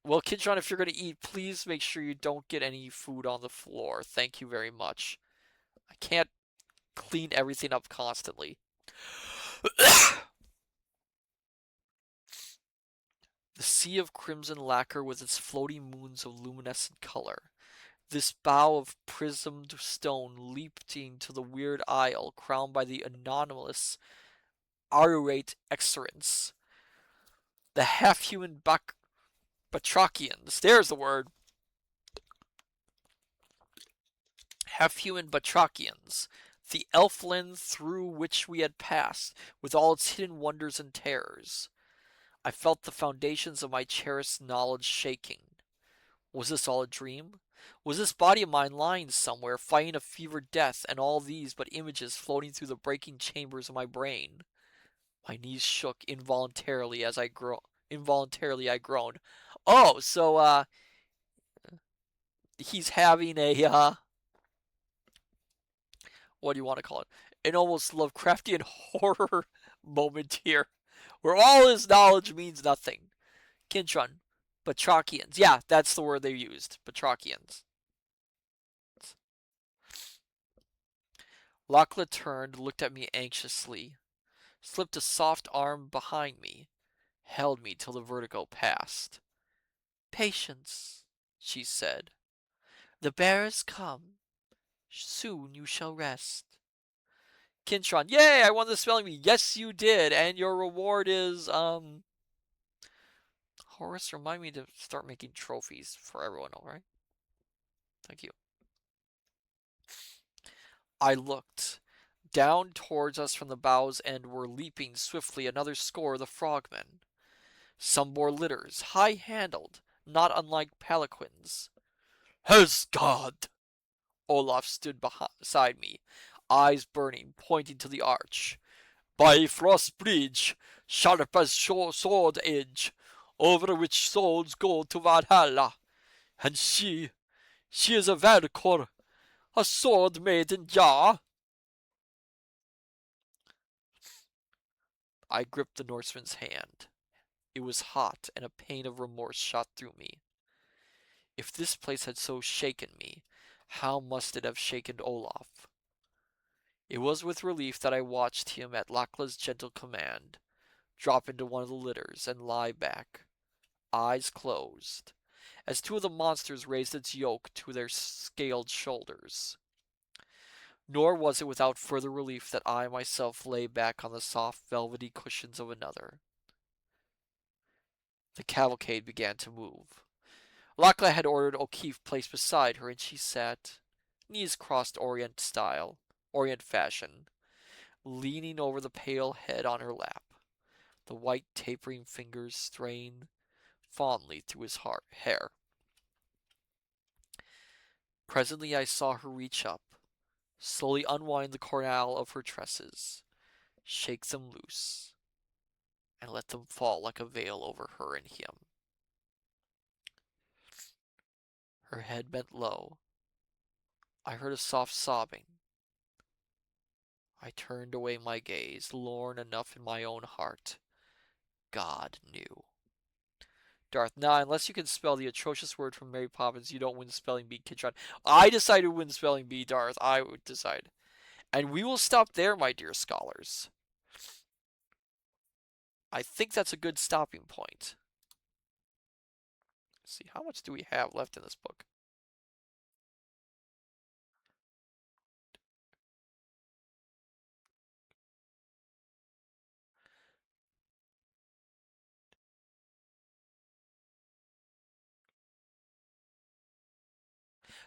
Well, Kintron, if you're going to eat, please make sure you don't get any food on the floor. Thank you very much. I can't clean everything up constantly. The sea of crimson lacquer with its floating moons of luminescent color. This bow of prismed stone leaping to the weird isle crowned by the anomalous Arurate excellence. The half-human batrachians. There's the word. Half-human batrachians. The elfland through which we had passed, with all its hidden wonders and terrors. I felt the foundations of my cherished knowledge shaking. Was this all a dream? Was this body of mine lying somewhere, fighting a fevered death, and all these but images floating through the breaking chambers of my brain? My knees shook involuntarily as I groaned. Oh, so he's having a what do you want to call it? An almost Lovecraftian horror moment here, where all his knowledge means nothing. Kintron, Batrachians. Yeah, that's the word they used. Batrachians. Lakla turned, looked at me anxiously, slipped a soft arm behind me, held me till the vertigo passed. Patience, she said. The bearers come. Soon you shall rest. Kintron, yay, I won the spelling bee. Yes, you did. And your reward is, Horace, remind me to start making trophies for everyone, alright? Thank you. I looked. Down towards us from the bow's end were leaping swiftly another score of the frogmen. Some bore litters, high-handled, not unlike palanquins. Has God! Olaf stood beside me, eyes burning, pointing to the arch. By Frost Bridge, sharp as sword edge, over which souls go to Valhalla. And she is a Valkor, a sword made in Jar. I gripped the Norseman's hand. It was hot, and a pain of remorse shot through me. If this place had so shaken me, how must it have shaken Olaf? It was with relief that I watched him, at Lachlan's gentle command, drop into one of the litters and lie back, eyes closed, as two of the monsters raised its yoke to their scaled shoulders. Nor was it without further relief that I myself lay back on the soft velvety cushions of another. The cavalcade began to move. Lachlan had ordered O'Keefe placed beside her, and she sat, knees crossed Orient fashion, leaning over the pale head on her lap, the white tapering fingers straying fondly through his hair. Presently I saw her reach up, slowly unwind the cornel of her tresses, shake them loose, and let them fall like a veil over her and him. Her head bent low. I heard a soft sobbing. I turned away my gaze, lorn enough in my own heart. God knew. Darth, nah, unless you can spell the atrocious word from Mary Poppins, you don't win spelling bee, Kidron. I decided to win spelling bee, Darth. I would decide. And we will stop there, my dear scholars. I think that's a good stopping point. Let's see, how much do we have left in this book?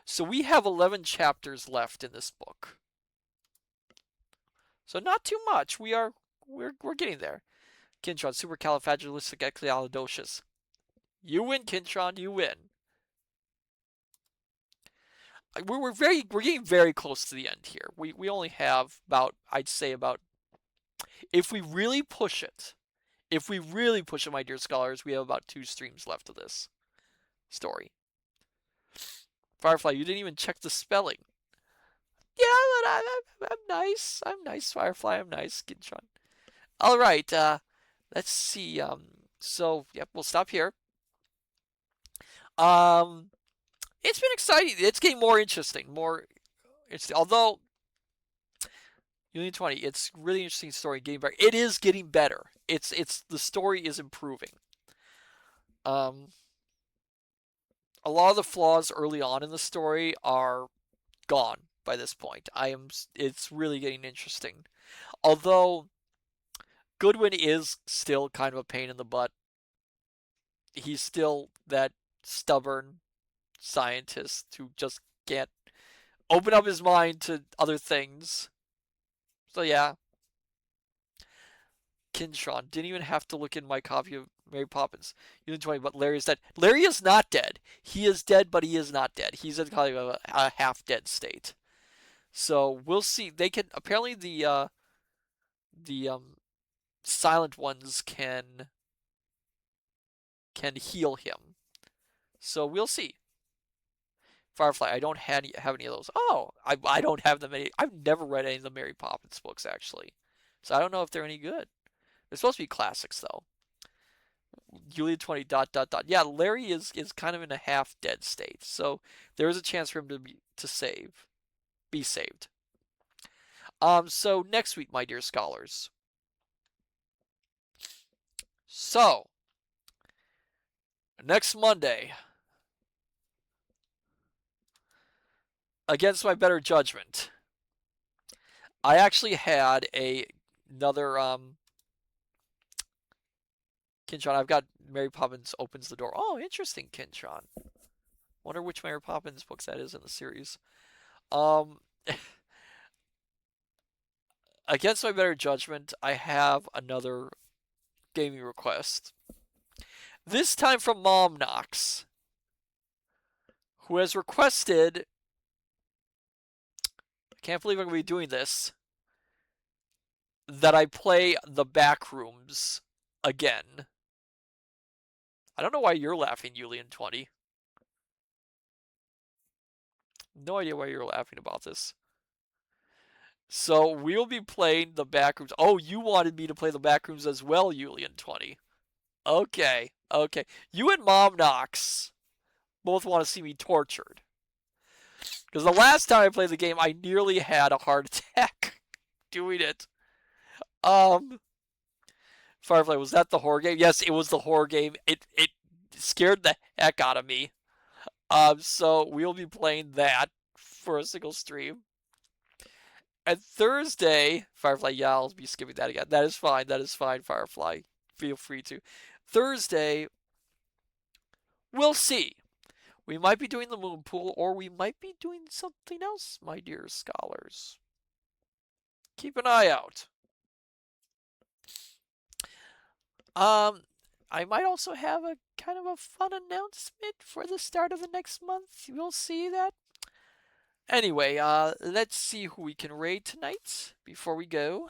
So we have 11 chapters left in this book. So not too much. We're getting there. Kintron, supercalifragilisticexpialidocious. You win, Kintron. You win. We're getting very close to the end here. We only have about, I'd say about, if we really push it, my dear scholars, we have about 2 streams left of this story. Firefly, you didn't even check the spelling. Yeah, but I'm nice. I'm nice, Firefly. I'm nice, Kintron. All right. Let's see. So yep, we'll stop here. Um, it's been exciting. It's getting more interesting. Although Union 20, it's really interesting story. Getting better. It is getting better. It's the story is improving. Um, a lot of the flaws early on in the story are gone by this point. It's really getting interesting. Although Goodwin is still kind of a pain in the butt. He's still that stubborn scientist who just can't open up his mind to other things. So yeah, Kinshon didn't even have to look in my copy of Mary Poppins. You didn't tell me, but Larry is dead. Larry is not dead. He is dead, but he is not dead. He's in kind of a half-dead state. So we'll see. They can apparently the silent ones can heal him. So we'll see. Firefly, I don't have any of those. Oh, I don't have them any. I've never read any of the Mary Poppins books actually, so I don't know if they're any good. They're supposed to be classics though. Julia 20 dot dot dot. Yeah, Larry is kind of in a half dead state, so there is a chance for him to be saved. So next week, my dear scholars. So next Monday, against my better judgment, I actually had another Kinshon. I've got Mary Poppins opens the door. Oh, interesting, Kinshon. Wonder which Mary Poppins books that is in the series. Against my better judgment, I have another gaming request. This time from Mom Knox, who has requested. I can't believe I'm going to be doing this. That I play the Backrooms again. I don't know why you're laughing, Julian20. No idea why you're laughing about this. So we'll be playing the Backrooms. Oh, you wanted me to play the Backrooms as well, Julian20. Okay. You and Mom Knox both want to see me tortured. Because the last time I played the game, I nearly had a heart attack. doing it. Um, Firefly, was that the horror game? Yes, it was the horror game. It scared the heck out of me. So we'll be playing that for a single stream. And Thursday, Firefly, yeah, I'll be skipping that again. That is fine. That is fine, Firefly. Feel free to. Thursday, we'll see. We might be doing the moon pool, or we might be doing something else, my dear scholars. Keep an eye out. Um, I might also have a kind of a fun announcement for the start of the next month. You'll see that. Anyway, let's see who we can raid tonight before we go.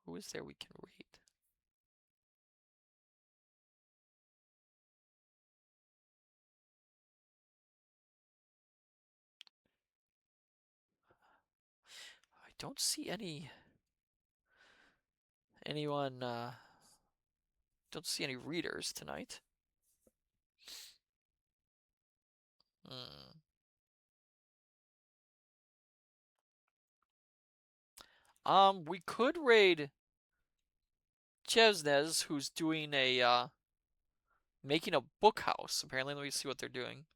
Who is there we can raid? I don't see anyone. Don't see any readers tonight. Hmm. We could raid Chesnez, who's doing making a book house. Apparently, let me see what they're doing.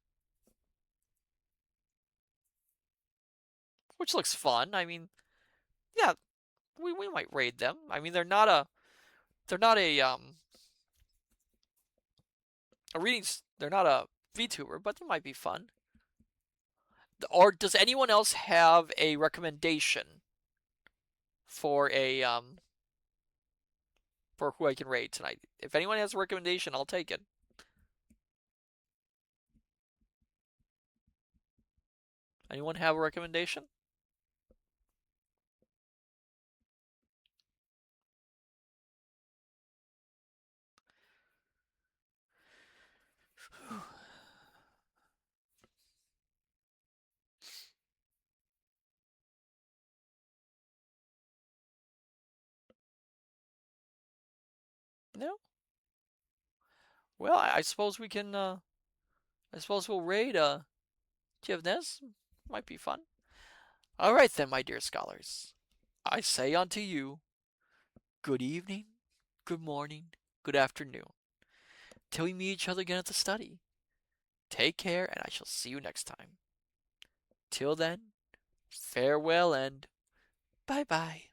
Which looks fun. I mean, yeah, we might raid them. I mean, they're not a readings. They're not a VTuber, but they might be fun. Or does anyone else have a recommendation for a for who I can raid tonight? If anyone has a recommendation, I'll take it. Anyone have a recommendation? No. Well, I suppose we can. I suppose we'll raid Jivnes. Might be fun. All right then, my dear scholars. I say unto you, good evening, good morning, good afternoon. Till we meet each other again at the study. Take care, and I shall see you next time. Till then, farewell and bye bye.